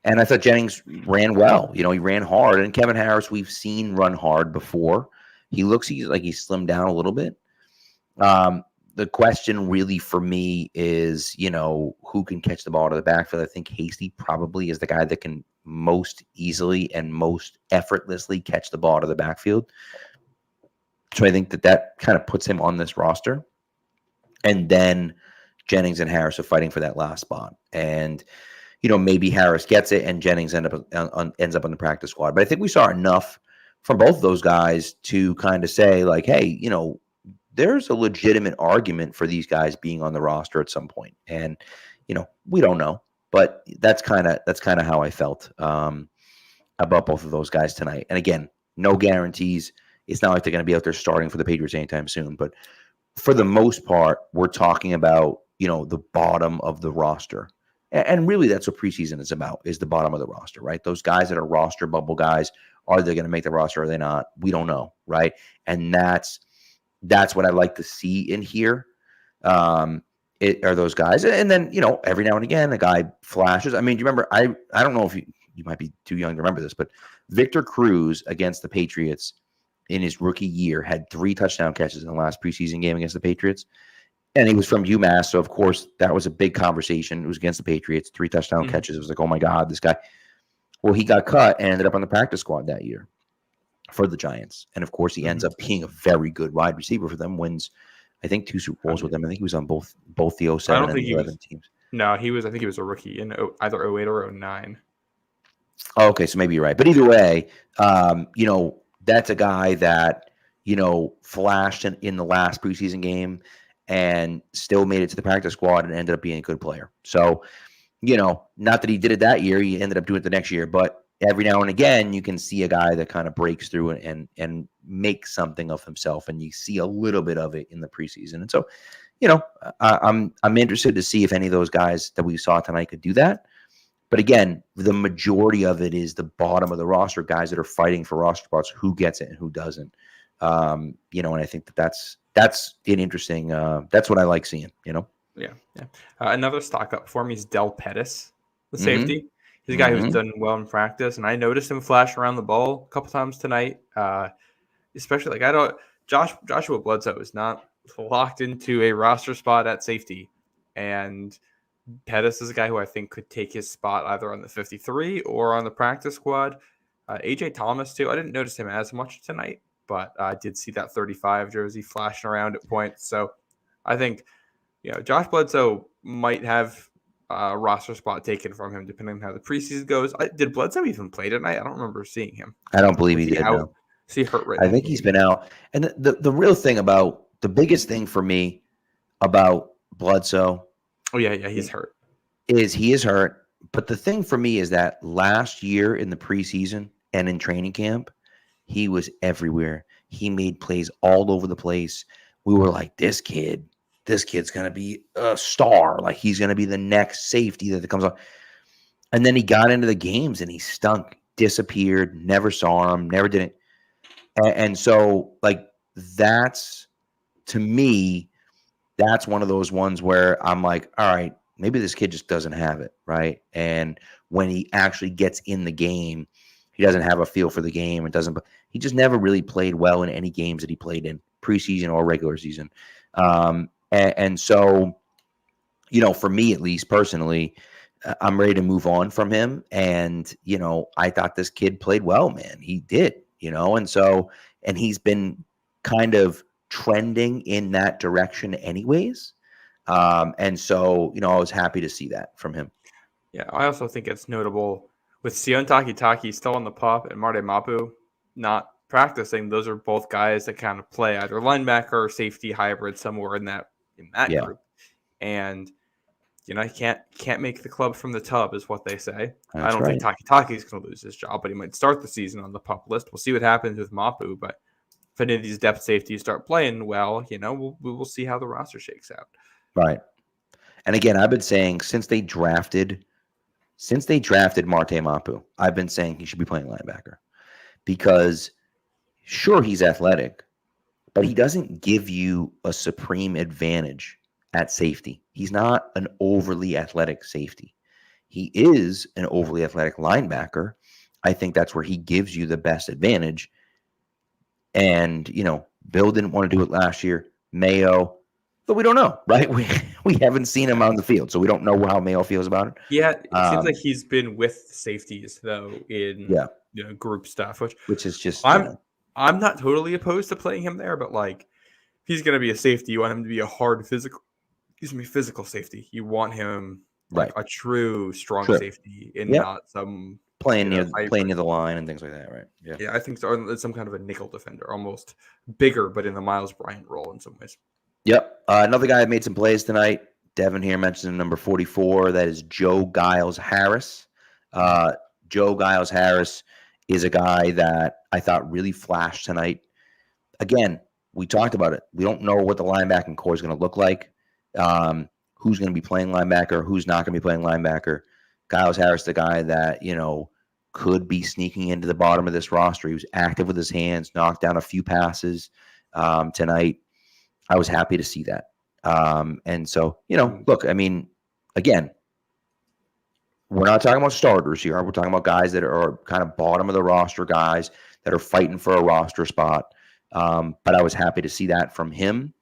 And I thought Jennings ran well. He ran hard. And Kevin Harris, we've seen run hard before. He's like he's slimmed down a little bit. The question really for me is, who can catch the ball out of the backfield? I think Hasty probably is the guy that can most easily and most effortlessly catch the ball out of the backfield. So I think that kind of puts him on this roster. And then Jennings and Harris are fighting for that last spot. And, maybe Harris gets it and Jennings ends up on the practice squad. But I think we saw enough from both of those guys to kind of say, like, hey, there's a legitimate argument for these guys being on the roster at some point. And, we don't know. But that's kind of how I felt about both of those guys tonight. And again, no guarantees. It's not like they're going to be out there starting for the Patriots anytime soon. But for the most part, we're talking about, the bottom of the roster. And really that's what preseason is about, is the bottom of the roster, right? Those guys that are roster bubble guys, are they going to make the roster or are they not? We don't know, right? And that's what I like to see in here. Are those guys. And then, every now and again, a guy flashes. I mean, do you remember, I don't know if you might be too young to remember this, but Victor Cruz against the Patriots in his rookie year had 3 touchdown catches in the last preseason game against the Patriots. And he was from UMass. So, of course, that was a big conversation. It was against the Patriots, 3 touchdown catches. It was like, oh, my God, this guy. Well, he got cut and ended up on the practice squad that year for the Giants. And, of course, he ends up being a very good wide receiver for them, wins, I think, 2 Super Bowls with them. I think he was on both the 07 and the 11 teams. No, I think he was a rookie in either 08 or 09. Oh, okay, so maybe you're right. But either way, that's a guy that, flashed in the last preseason game and still made it to the practice squad and ended up being a good player. So, not that he did it that year, he ended up doing it the next year, but every now and again, you can see a guy that kind of breaks through and makes something of himself, and you see a little bit of it in the preseason. And so, I'm interested to see if any of those guys that we saw tonight could do that. But again, the majority of it is the bottom of the roster, guys that are fighting for roster spots, who gets it and who doesn't. And I think that's an interesting. That's what I like seeing. Yeah. Another stock up for me is Del Pettis, the safety. He's a guy who's done well in practice, and I noticed him flash around the ball a couple times tonight. Especially Joshua Bledsoe is not locked into a roster spot at safety, and Pettis is a guy who I think could take his spot either on the 53 or on the practice squad. AJ Thomas too. I didn't notice him as much tonight, but I did see that 35 jersey flashing around at points. So I think, Josh Bledsoe might have a roster spot taken from him depending on how the preseason goes. Did Bledsoe even play tonight? I don't remember seeing him. I don't believe he did. Is he hurt right now? I think he's been out. And the real thing about the biggest thing for me about Bledsoe Oh yeah, he's hurt. is he is hurt. But the thing for me is that last year in the preseason and in training camp, he was everywhere. He made plays all over the place. We were like, this kid's going to be a star. Like, he's going to be the next safety that comes on. And then he got into the games and he stunk, disappeared, never saw him, never did it. And so, like, that's, to me, that's one of those ones where I'm like, all right, maybe this kid just doesn't have it, right? And when he actually gets in the game, he doesn't have a feel for the game and he just never really played well in any games that he played in, preseason or regular season. And so, for me, at least personally, I'm ready to move on from him. And, I thought this kid played well, man. He did, and so, and he's been kind of trending in that direction anyways. And so, I was happy to see that from him. Yeah, I also think it's notable with Sion Takitaki still on the pup and Marte Mapu not practicing. Those are both guys that kind of play either linebacker or safety hybrid somewhere in that group. And he can't make the club from the tub is what they say. That's I don't right. think Takitaki's going to lose his job, but he might start the season on the pup list. We'll see what happens with Mapu, but if any of these depth safeties start playing well, we will see how the roster shakes out. Right. And again, I've been saying since they drafted Marte Mapu, I've been saying he should be playing linebacker because sure, he's athletic, but he doesn't give you a supreme advantage at safety. He's not an overly athletic safety. He is an overly athletic linebacker. I think that's where he gives you the best advantage. And, Bill didn't want to do it last year. Mayo, but we don't know, right? We haven't seen him on the field, so we don't know how Mayo feels about it. Yeah, it seems like he's been with safeties though in group stuff, which is just I'm not totally opposed to playing him there, but like if he's going to be a safety, you want him to be a hard physical safety. You want him like a true strong safety and not some playing near the line and things like that, right? Yeah, I think so. It's some kind of a nickel defender, almost bigger, but in the Miles Bryant role in some ways. Yep. Another guy that made some plays tonight. Devin here mentioned number 44. That is Joe Giles Harris. Joe Giles Harris is a guy that I thought really flashed tonight. Again, we talked about it. We don't know what the linebacking core is going to look like. Who's going to be playing linebacker? Who's not going to be playing linebacker? Giles Harris, the guy that, could be sneaking into the bottom of this roster. He was active with his hands, knocked down a few passes tonight. I was happy to see that. And so, look, I mean, again, we're not talking about starters here. We're talking about guys that are kind of bottom of the roster guys that are fighting for a roster spot. But I was happy to see that from him.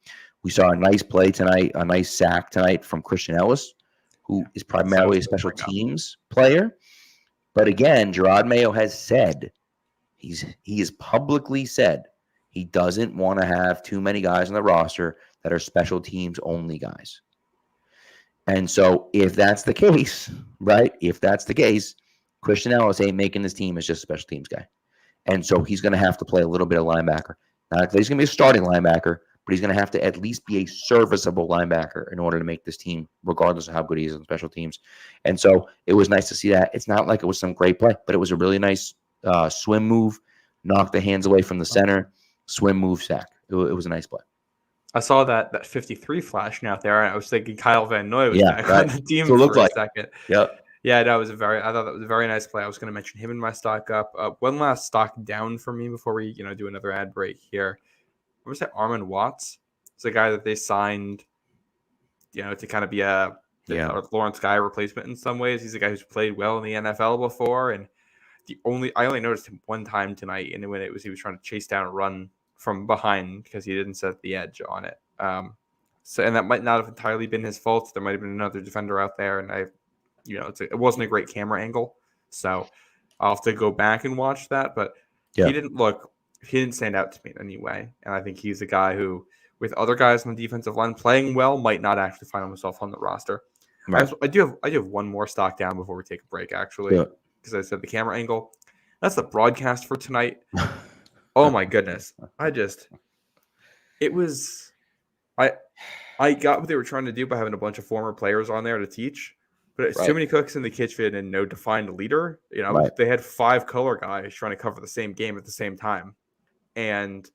We saw a nice play tonight, a nice sack tonight from Christian Ellis, who is primarily a special teams player. But again, Gerard Mayo has said, he has publicly said he doesn't want to have too many guys on the roster that are special teams only guys. And so if that's the case, right, Christian Ellis ain't making this team as just a special teams guy. And so he's going to have to play a little bit of linebacker. Not that he's going to be a starting linebacker, but he's going to have to at least be a serviceable linebacker in order to make this team, regardless of how good he is on special teams. And so it was nice to see that. It's not like it was some great play, but it was a really nice swim move, knocked the hands away from the center, swim move, sack. It was a nice play. I saw that 53 flashing out there, and I was thinking Kyle Van Noy was back on the team for a second. Yep. Yeah, I thought that was a very nice play. I was going to mention him in my stock up. One last stock down for me before we do another ad break here. I would say Armand Watts. It's a guy that they signed, to kind of be a Lawrence Guy replacement in some ways. He's a guy who's played well in the NFL before, and I only noticed him one time tonight, and when he was trying to chase down a run from behind because he didn't set the edge on it. And that might not have entirely been his fault. There might have been another defender out there, and it wasn't a great camera angle, so I'll have to go back and watch that. But he didn't stand out to me in any way, and I think he's a guy who, with other guys on the defensive line playing well, might not actually find himself on the roster. Right. I do have one more stock down before we take a break, actually, because I said the camera angle. That's the broadcast for tonight. Oh my goodness! It was I got what they were trying to do by having a bunch of former players on there to teach, but it's too many cooks in the kitchen and no defined leader. They had 5 color guys trying to cover the same game at the same time, and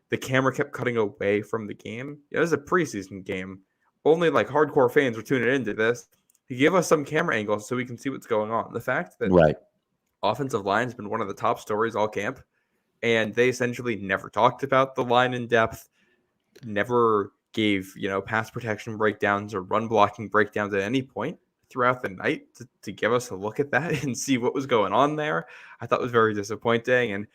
the camera kept cutting away from the game. It was a preseason game. Only like hardcore fans were tuning into this. He gave us some camera angles so we can see what's going on. The fact that offensive line has been one of the top stories all camp, and they essentially never talked about the line in depth, never gave pass protection breakdowns or run blocking breakdowns at any point throughout the night to give us a look at that and see what was going on there. I thought it was very disappointing, and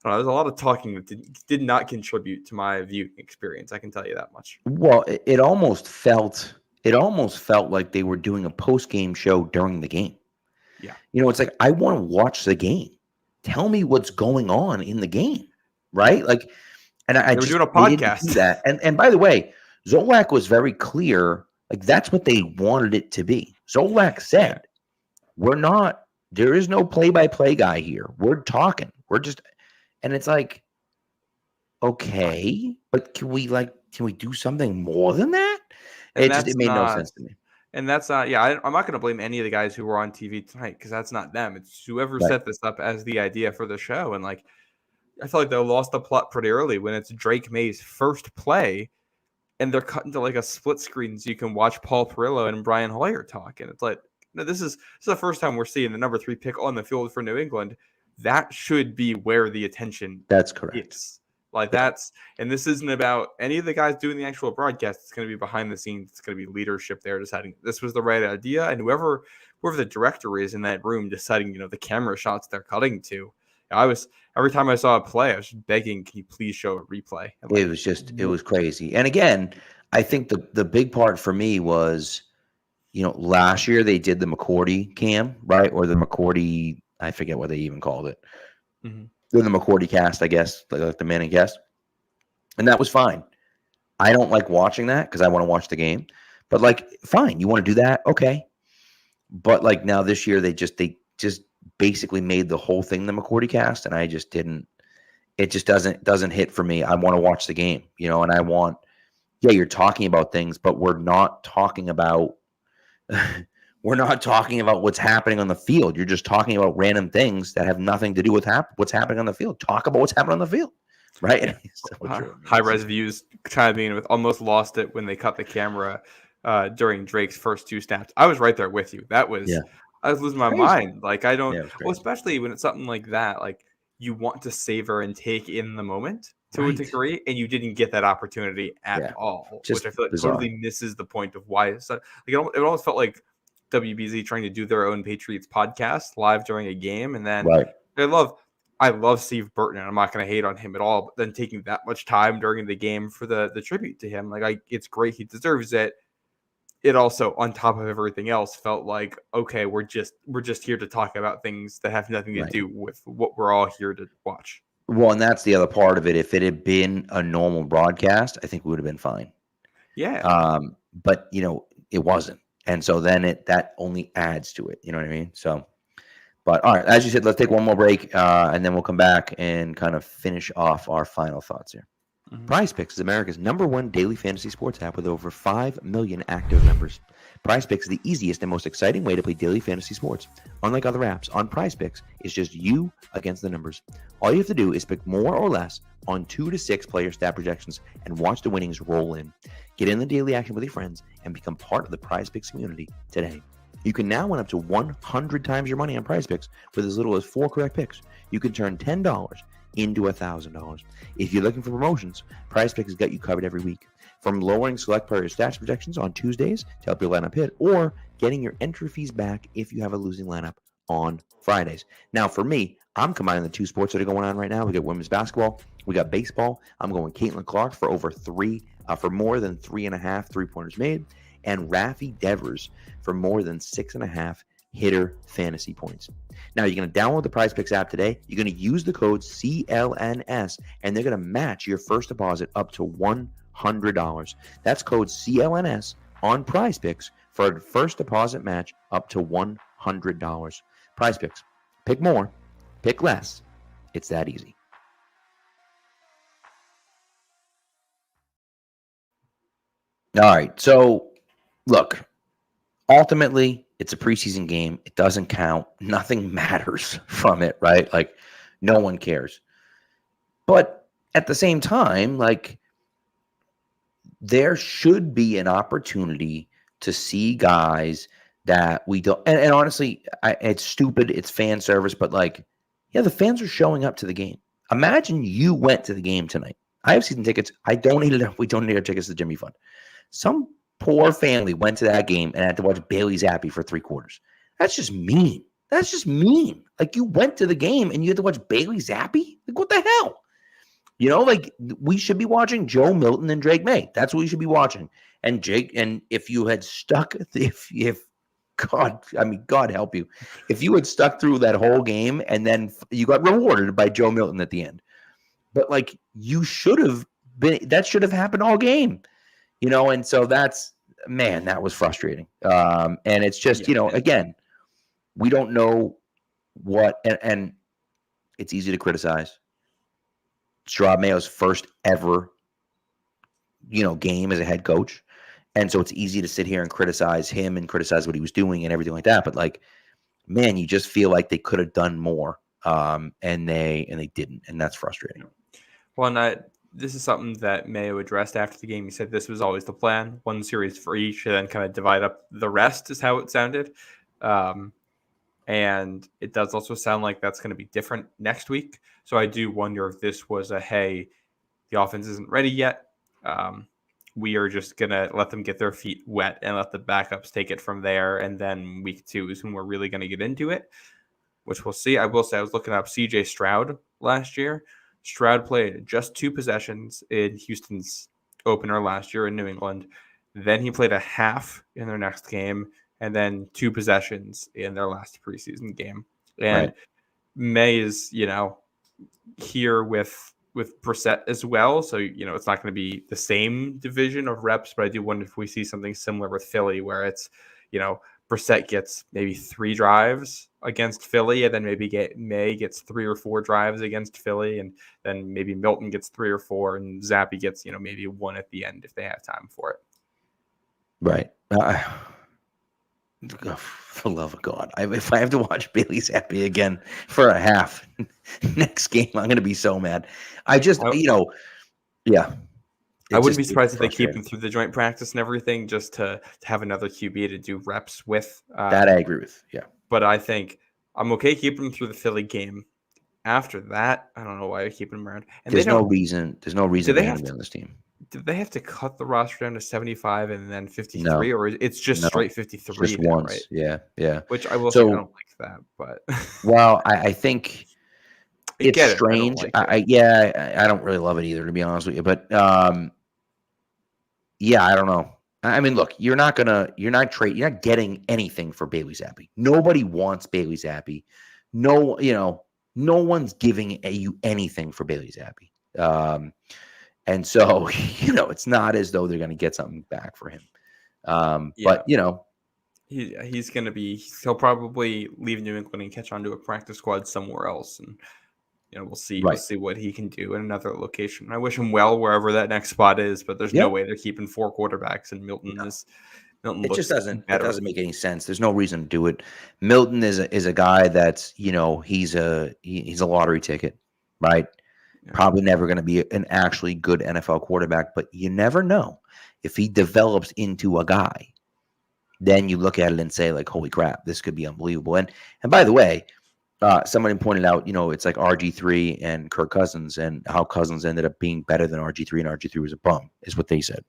I don't know, there's a lot of talking that did not contribute to my viewing experience. I can tell you that much. Well, it almost felt like they were doing a post-game show during the game. Yeah. It's like, I want to watch the game. Tell me what's going on in the game, right? Like, and I were just doing a podcast. do that. And by the way, Zolak was very clear. Like, that's what they wanted it to be. Zolak said, there is no play-by-play guy here. We're talking. And it's like, okay, but can we do something more than that? It made no sense to me. And that's not, I'm not going to blame any of the guys who were on TV tonight, because that's not them. It's whoever set this up as the idea for the show. And like, I feel like they lost the plot pretty early when it's Drake May's first play and they're cut into like a split screen so you can watch Paul Perillo and Brian Hoyer talk. And it's like, this is the first time we're seeing the number 3 pick on the field for New England. That should be where the attention That's correct. is. Like and this isn't about any of the guys doing the actual broadcast. It's going to be behind the scenes. It's going to be leadership there deciding this was the right idea. And whoever the director is in that room deciding, the camera shots they're cutting to. Every time I saw a play, I was just begging, can you please show a replay? It was crazy. And again, I think the big part for me was, last year they did the McCourty cam, right? Or the McCourty, I forget what they even called it. Mm-hmm. The McCourty cast, I guess, like the Manning cast. And that was fine. I don't like watching that because I want to watch the game. But like, fine, you want to do that? Okay. But like now this year they just basically made the whole thing the McCourty cast, and I just didn't. It just doesn't hit for me. I want to watch the game, and I want. Yeah, you're talking about things, but we're not talking about. We're not talking about what's happening on the field. You're just talking about random things that have nothing to do with what's happening on the field. Talk about what's happening on the field, right? High-res views chiming in with almost lost it when they cut the camera during Drake's first 2 snaps. I was right there with you. I was losing my mind. Like, I don't especially when it's something like that, like you want to savor and take in the moment to a degree, and you didn't get that opportunity at all, which I feel like totally misses the point of why it's like it almost felt like WBZ trying to do their own Patriots podcast live during a game. And then I love Steve Burton, and I'm not going to hate on him at all, but then taking that much time during the game for the tribute to him, like it's great. He deserves it. It also, on top of everything else, felt like, okay, we're just here to talk about things that have nothing to do with what we're all here to watch. Well, and that's the other part of it. If it had been a normal broadcast, I think we would have been fine. Yeah. But it wasn't. And so then that only adds to it. You know what I mean? So, but all right, as you said, let's take one more break, and then we'll come back and kind of finish off our final thoughts here. Mm-hmm. PrizePicks is America's #1 daily fantasy sports app with over 5 million active members. PrizePicks is the easiest and most exciting way to play daily fantasy sports. Unlike other apps, on PrizePicks, it's just you against the numbers. All you have to do is pick more or less on 2 to 6 player stat projections and watch the winnings roll in. Get in the daily action with your friends and become part of the PrizePicks community today. You can now win up to 100 times your money on PrizePicks with as little as 4 correct picks. You can turn $10 into $1,000. If you're looking for promotions, PrizePicks has got you covered every week. From lowering select player stats projections on Tuesdays to help your lineup hit, or getting your entry fees back if you have a losing lineup on Fridays. Now, for me, I'm combining the 2 sports that are going on right now. We got women's basketball, we got baseball. I'm going Caitlin Clark for for more than 3.5 3-pointers made, and Rafi Devers for more than 6.5 hitter fantasy points. Now, you're going to download the PrizePicks app today. You're going to use the code CLNS, and they're going to match your first deposit up to $100. That's code CLNS on PrizePicks for a first deposit match up to $100. PrizePicks. Pick more. Pick less. It's that easy. All right. So, look, ultimately, it's a preseason game. It doesn't count. Nothing matters from it, right? Like, no one cares. But at the same time, like, there should be an opportunity to see guys that we don't. And honestly, it's stupid. It's fan service, but like, yeah, the fans are showing up to the game. Imagine you went to the game tonight. I have season tickets. We donated our tickets to the Jimmy Fund. Some poor family went to that game and had to watch Bailey Zappi for 3/4. That's just mean. That's just mean. Like, you went to the game and you had to watch Bailey Zappi? Like, what the hell? You know, like, we should be watching Joe Milton and Drake May. That's what we should be watching. And Jake, and if you had stuck, if God, I mean, God help you, if you had stuck through that whole game and then you got rewarded by Joe Milton at the end. But like, you should have been, that should have happened all game, you know. And so that's, man, that was frustrating. And it's just, you know, again, we don't know what, and it's easy to criticize. Gerard Mayo's first ever, you know, game as a head coach. And so it's easy to sit here and criticize him and criticize what he was doing and everything like that. But like, man, you just feel like they could have done more. And they didn't. And that's frustrating. Well, and this is something that Mayo addressed after the game. He said this was always the plan: one series for each, and then kind of divide up the rest, is how it sounded. And it does also sound like that's going to be different next week. So I do wonder if this was hey, the offense isn't ready yet. We are just going to let them get their feet wet and let the backups take it from there. And then week 2 is when we're really going to get into it, which we'll see. I will say I was looking up CJ Stroud last year. Stroud played just 2 possessions in Houston's opener last year in New England. Then he played a half in their next game, and then 2 possessions in their last preseason game. And Right. May is, you know, here with Brissett as well. So, you know, it's not going to be the same division of reps, but I do wonder if we see something similar with Philly where it's, you know, Brissett gets maybe 3 drives against Philly, and then maybe May gets 3 or 4 drives against Philly, and then maybe Milton gets 3 or 4, and Zappi gets, you know, maybe 1 at the end if they have time for it. Right. For the love of God, if I have to watch Bailey Zappi again for a half next game, I'm going to be so mad. You know, yeah. I wouldn't be surprised if they keep him through the joint practice and everything, just to have another QB to do reps with. That I agree with. Yeah. But I think I'm okay keeping him through the Philly game. After that, I don't know why you're keeping him around. And there's no reason they have to be on this team. Did they have to cut the roster down to 75 and then 53, or it's just straight 53? Just now, once, right? Yeah. Which I will say I don't like that, but well, I think it's strange. I don't I don't really love it either, to be honest with you. But yeah, I don't know. I mean, look, you're not getting anything for Bailey Zappi. Nobody wants Bailey Zappi. No, you know, no one's giving you anything for Bailey Zappi. And so, you know, it's not as though they're going to get something back for him. But, you know, he'll probably leave New England and catch on to a practice squad somewhere else. And, you know, we'll see what he can do in another location. I wish him well wherever that next spot is, but there's no way they're keeping 4 quarterbacks, and Milton just doesn't make any sense. There's no reason to do it. Milton is a guy that's, you know, he's a lottery ticket, right? Yeah. Probably never going to be an actually good NFL quarterback, but you never know. If he develops into a guy, then you look at it and say, like, holy crap, this could be unbelievable. And by the way, somebody pointed out, you know, it's like RG3 and Kirk Cousins, and how Cousins ended up being better than RG3, and RG3 was a bum, is what they said.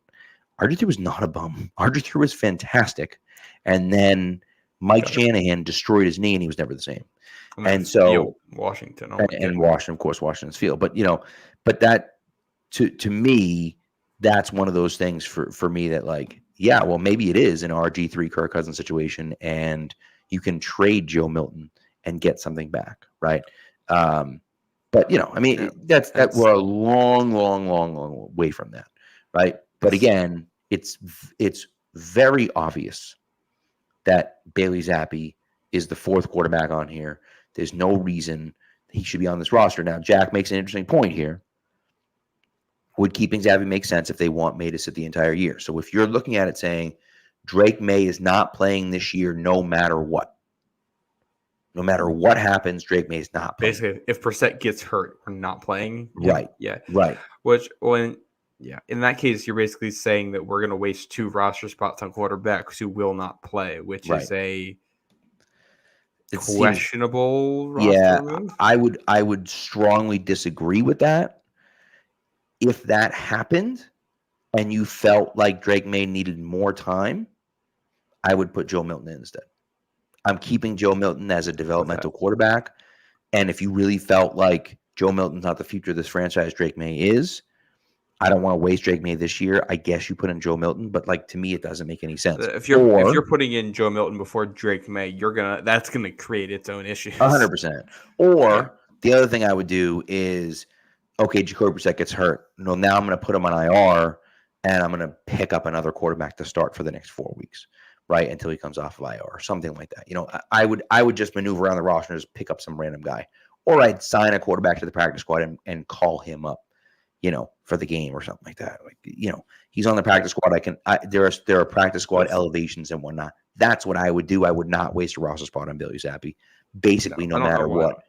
RG3 was not a bum. RG3 was fantastic. And then Mike Shanahan destroyed his knee, and he was never the same. And so Washington, and Washington, of course, Washington's field. But, you know, but that to me, that's one of those things for me that, like, yeah, well, maybe it is an RG3 Kirk Cousins situation, and you can trade Joe Milton and get something back, right? But, you know, I mean, that's we're a long way from that, right? But again, it's very obvious that Bailey Zappi is the 4th quarterback on here. There's no reason he should be on this roster. Now, Jack makes an interesting point here. would keeping Zappy make sense if they want May to sit the entire year? So if you're looking at it saying Drake May is not playing this year no matter what. No matter what happens, Drake May is not playing. Basically, if Brissett gets hurt, we're not playing. Right. Yeah. Right. In that case, you're basically saying that we're going to waste 2 roster spots on quarterbacks who will not play, which is a questionable roster move. I would strongly disagree with that. If that happened and you felt like Drake May needed more time, I would put Joe Milton in instead. I'm keeping Joe Milton as a developmental quarterback. And if you really felt like Joe Milton's not the future of this franchise, Drake May is, I don't want to waste Drake May this year. I guess you put in Joe Milton, but like to me, it doesn't make any sense. If you're putting in Joe Milton before Drake May, that's gonna create its own issues. 100%. Or the other thing I would do is, okay, Jacoby Brissett gets hurt. No, now I'm going to put him on IR, and I'm going to pick up another quarterback to start for the next 4 weeks, right, until he comes off of IR or something like that. You know, I would just maneuver around the roster and just pick up some random guy, or I'd sign a quarterback to the practice squad and call him up, you know, for the game or something like that. Like, you know, he's on the practice squad. There are practice squad elevations and whatnot. That's what I would do. I would not waste a roster spot on Bailey Zappi, basically, no matter what.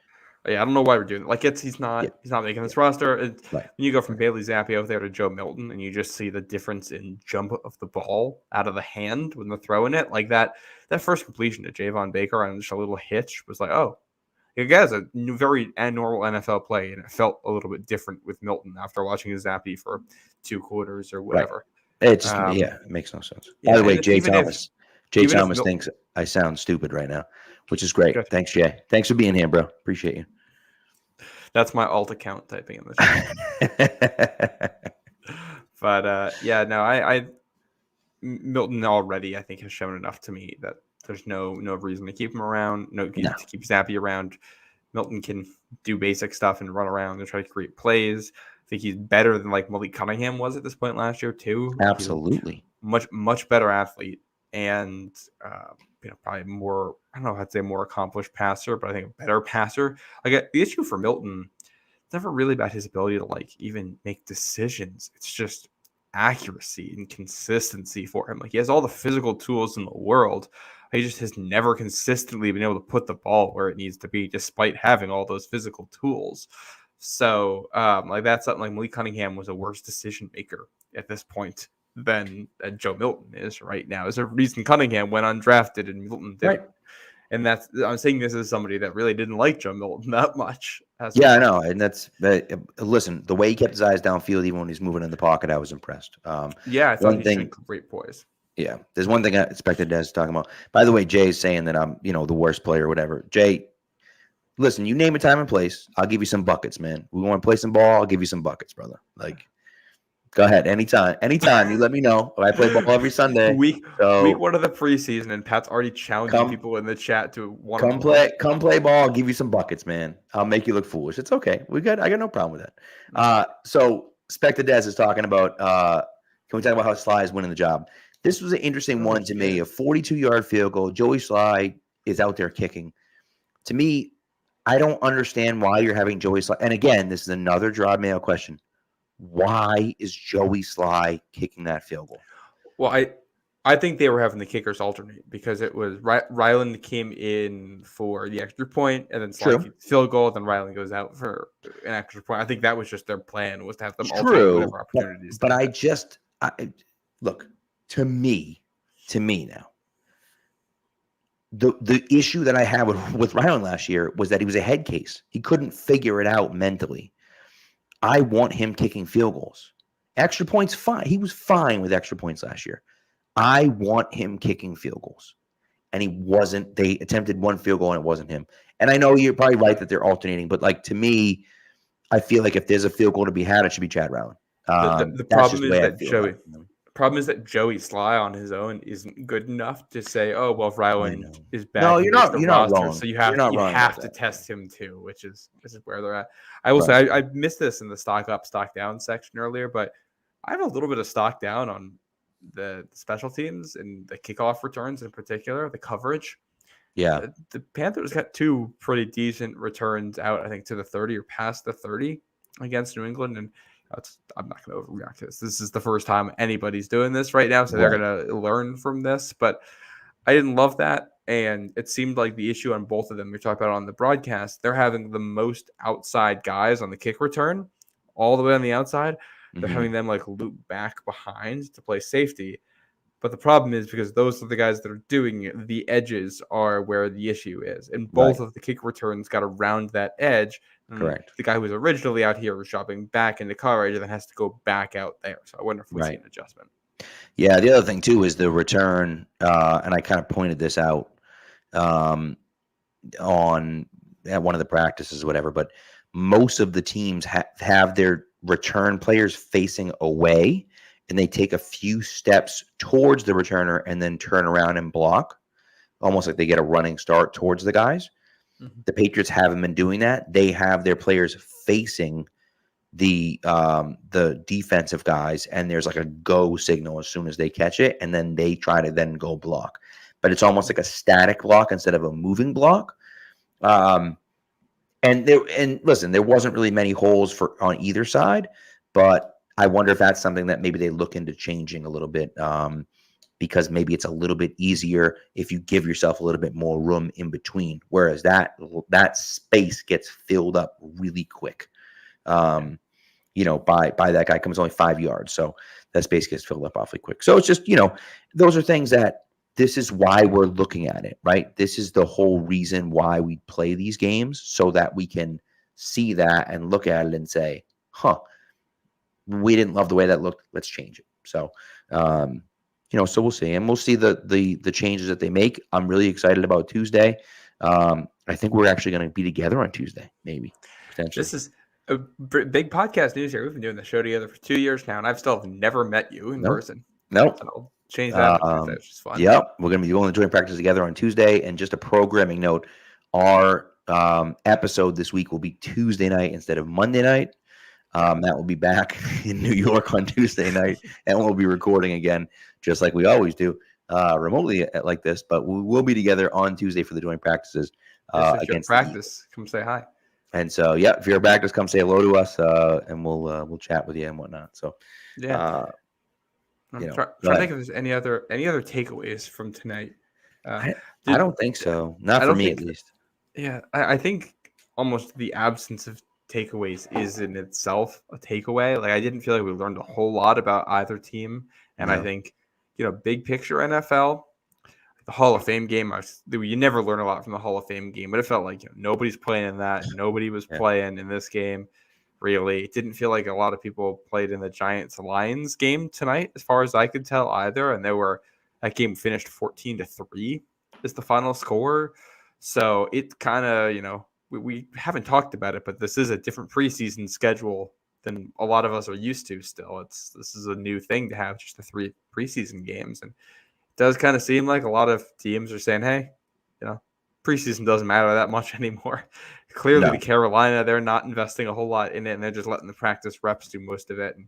Yeah, I don't know why we're doing it. Like, he's not making this roster. When you go from Bailey Zappi out there to Joe Milton, and you just see the difference in jump of the ball out of the hand when they're throwing it, like that first completion to Javon Baker on just a little hitch was like, oh, it has a very normal NFL play, and it felt a little bit different with Milton after watching his Zappi for 2 quarters or whatever. Right. It just it makes no sense. By the way, Jay Thomas thinks I sound stupid right now, which is great. Good. Thanks, Jay. Thanks for being here, bro. Appreciate you. That's my alt account typing in the chat. But Milton already, I think, has shown enough to me that there's no reason to keep him around, to keep Zappi around. Milton can do basic stuff and run around and try to create plays. I think he's better than like Malik Cunningham was at this point last year too. Absolutely, much better athlete, and probably more. I don't know how to say more accomplished passer, but I think a better passer. Like the issue for Milton, it's never really about his ability to like even make decisions. It's just accuracy and consistency for him. Like he has all the physical tools in the world. He just has never consistently been able to put the ball where it needs to be, despite having all those physical tools. So, that's something like Malik Cunningham was a worse decision maker at this point than Joe Milton is right now. There's a reason Cunningham went undrafted and Milton didn't. Right. And I'm saying this as somebody that really didn't like Joe Milton that much. I know. And listen, the way he kept his eyes downfield, even when he's moving in the pocket, I was impressed. I thought he had great poise. Yeah. There's one thing I expected Des to talk about. By the way, Jay's saying that I'm, the worst player or whatever. Jay, listen, you name a time and place, I'll give you some buckets, man. We want to play some ball, I'll give you some buckets, brother. Like, go ahead. Anytime. You let me know. I play ball every Sunday. Week 1 of the preseason, and Pat's already challenging people in the chat to come play ball. I'll give you some buckets, man. I'll make you look foolish. It's okay. I got no problem with that. So Spectre Des is talking about can we talk about how Sly is winning the job? This was an interesting one to me. A 42-yard field goal. Joey Sly is out there kicking. To me, I don't understand why you're having Joey Sly. And again, this is another Draw Mail question. Why is Joey Sly kicking that field goal? Well, I think they were having the kickers alternate because it was Ryland came in for the extra point and then Sly field goal, then Ryland goes out for an extra point. I think that was just their plan, was to have them alternate whatever opportunities. But look, to me now, the issue that I had with Ryland last year was that he was a head case. He couldn't figure it out mentally. I want him kicking field goals. Extra points, fine. He was fine with extra points last year. I want him kicking field goals. And he wasn't. They attempted one field goal and it wasn't him. And I know you're probably right that they're alternating, but like to me, I feel like if there's a field goal to be had, it should be Chad Ryland. The problem is that Joey Sly on his own isn't good enough to say, oh, well, if Ryland is bad. No, you're not wrong. So you have to test him too, which is where they're at. I will say I missed this in the stock up, stock down section earlier, but I have a little bit of stock down on the special teams and the kickoff returns in particular, the coverage. Yeah. The Panthers got 2 pretty decent returns out, I think, to the 30 or past the 30 against New England. And I'm not going to overreact to this. This is the first time anybody's doing this right now, so they're going to learn from this. But I didn't love that, and it seemed like the issue on both of them, we talked about on the broadcast, they're having the most outside guys on the kick return, all the way on the outside. They're having them like loop back behind to play safety. But the problem is because those are the guys that are doing it, the edges are where the issue is. And both of the kick returns got around that edge. Correct. The guy who was originally out here was dropping back into coverage and then has to go back out there. So I wonder if we see an adjustment. Yeah, the other thing, too, is the return. And I kind of pointed this out at one of the practices or whatever. But most of the teams have their return players facing away. And they take a few steps towards the returner and then turn around and block, almost like they get a running start towards the guys. The Patriots haven't been doing that. They have their players facing the defensive guys, and there's like a go signal as soon as they catch it, and then they try to then go block. But it's almost like a static block instead of a moving block. And listen, there wasn't really many holes on either side, but I wonder if that's something that maybe they look into changing a little bit, because maybe it's a little bit easier if you give yourself a little bit more room in between, whereas that space gets filled up really quick. By that guy comes only 5 yards, so that space gets filled up awfully quick. So it's just, those are things that this is why we're looking at it, right? This is the whole reason why we play these games, so that we can see that and look at it and say, we didn't love the way that looked. Let's change it. So, so we'll see, and we'll see the changes that they make. I'm really excited about Tuesday. I think we're actually going to be together on Tuesday, maybe potentially. This is a big podcast news here. We've been doing the show together for 2 years now, and I've still never met you in person. Nope. So I'll change that on Tuesday, which is fun. Yep, we're going to be going to joint practice together on Tuesday. And just a programming note: our episode this week will be Tuesday night instead of Monday night. Matt will be back in New York on Tuesday night, and we'll be recording again, just like we always do, remotely like this. But we will be together on Tuesday for the joint practices. Against practice, come say hi. And so, if you're at practice, come say hello to us, and we'll chat with you and whatnot. So, I'm trying to think if there's any other takeaways from tonight. I don't think so. Not for me, at least. Yeah, I think almost the absence of takeaways is in itself a takeaway. Like, I didn't feel like we learned a whole lot about either team, and I think big picture NFL, the Hall of Fame game, you never learn a lot from the Hall of Fame game, but it felt like nobody's playing in that. Nobody was playing in this game. Really, it didn't feel like a lot of people played in the Giants-Lions game tonight, as far as I could tell, either. And that game finished 14-3 is the final score. So it kind of, we haven't talked about it, but this is a different preseason schedule than a lot of us are used to still. This is a new thing to have just the 3 preseason games. And it does kind of seem like a lot of teams are saying, hey, preseason doesn't matter that much anymore. Clearly, the Carolina, they're not investing a whole lot in it, and they're just letting the practice reps do most of it. And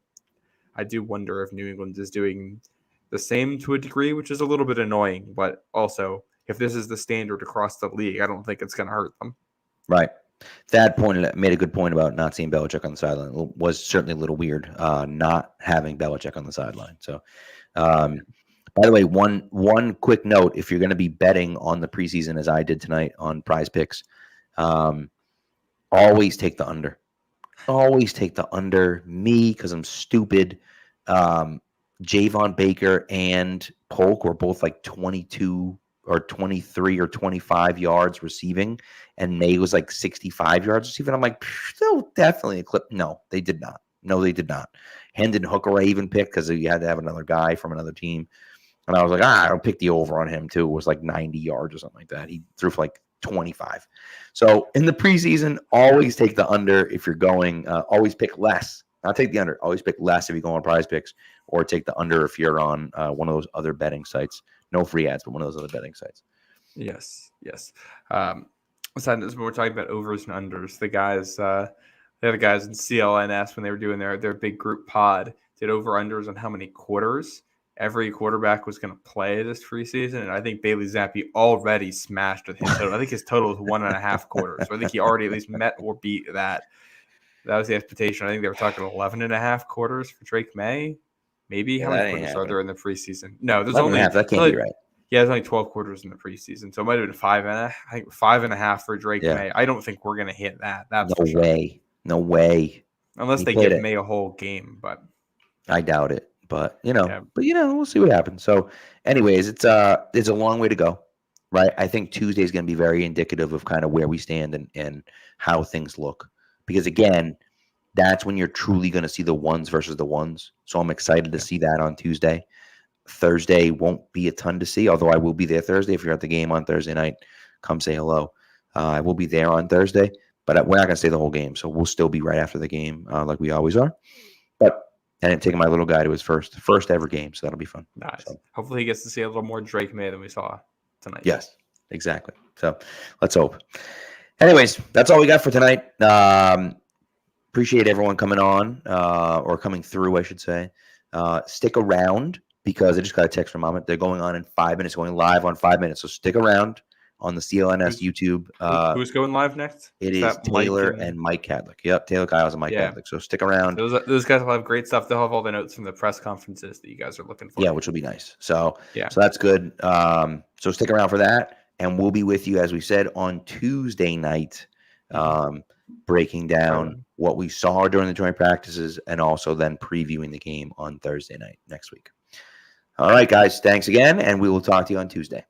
I do wonder if New England is doing the same to a degree, which is a little bit annoying. But also, if this is the standard across the league, I don't think it's going to hurt them. Right. Thad made a good point about not seeing Belichick on the sideline. It was certainly a little weird not having Belichick on the sideline. So, by the way, one quick note: if you're going to be betting on the preseason, as I did tonight on Prize Picks, always take the under. Always take the under. Me, because I'm stupid. Javon Baker and Polk were both like 22 or 23 or 25 yards receiving, and May was like 65 yards receiving. I'm like, they'll definitely clip. No, they did not. No, they did not. Hendon Hooker I even picked because you had to have another guy from another team. And I was like, I'll pick the over on him too. It was like 90 yards or something like that. He threw for like 25. So in the preseason, always take the under if you're going. Always pick less. Not take the under. Always pick less if you go on Prize Picks, or take the under if you're on one of those other betting sites. No free ads, but one of those other betting sites. Yes. Aside from we're talking about overs and unders. The other guys in CLNS, when they were doing their big group pod, did over-unders on how many quarters every quarterback was going to play this preseason. And I think Bailey Zappi already smashed with his total. I think his total is 1.5 quarters. So I think he already at least met or beat that. That was the expectation. I think they were talking 11 and a half quarters for Drake May. Maybe. How many quarters are there in the preseason? No, there's 11 only and a half. That can't be right. Yeah, there's only 12 quarters in the preseason, so it might have been 5.5 for Drake May. I don't think we're gonna hit that. That's no way. No way. Unless they give May a whole game, but I doubt it. But we'll see what happens. So, anyways, it's a long way to go, right? I think Tuesday is going to be very indicative of kind of where we stand and how things look. Because again, that's when you're truly going to see the ones versus the ones. So I'm excited to see that on Tuesday. Thursday won't be a ton to see, although I will be there Thursday. If you're at the game on Thursday night, come say hello. I will be there on Thursday, but we're not going to stay the whole game. So we'll still be right after the game like we always are. But I didn't take my little guy to his first ever game, so that'll be fun. Nice. So, hopefully he gets to see a little more Drake May than we saw tonight. Yes, exactly. So let's hope. Anyways, that's all we got for tonight. Appreciate everyone coming on or coming through, I should say. Stick around because I just got a text from Mom. They're going on in 5 minutes, going live on 5 minutes. So stick around on the CLNS YouTube. Who's going live next? It is Taylor and Mike Cadlick. Yep, Taylor Kyles and Mike Cadlick. So stick around. Those guys will have great stuff. They'll have all the notes from the press conferences that you guys are looking for. Yeah, which will be nice. So that's good. So stick around for that. And we'll be with you, as we said, on Tuesday night, breaking down what we saw during the joint practices and also then previewing the game on Thursday night next week. All right, guys. Thanks again, and we will talk to you on Tuesday.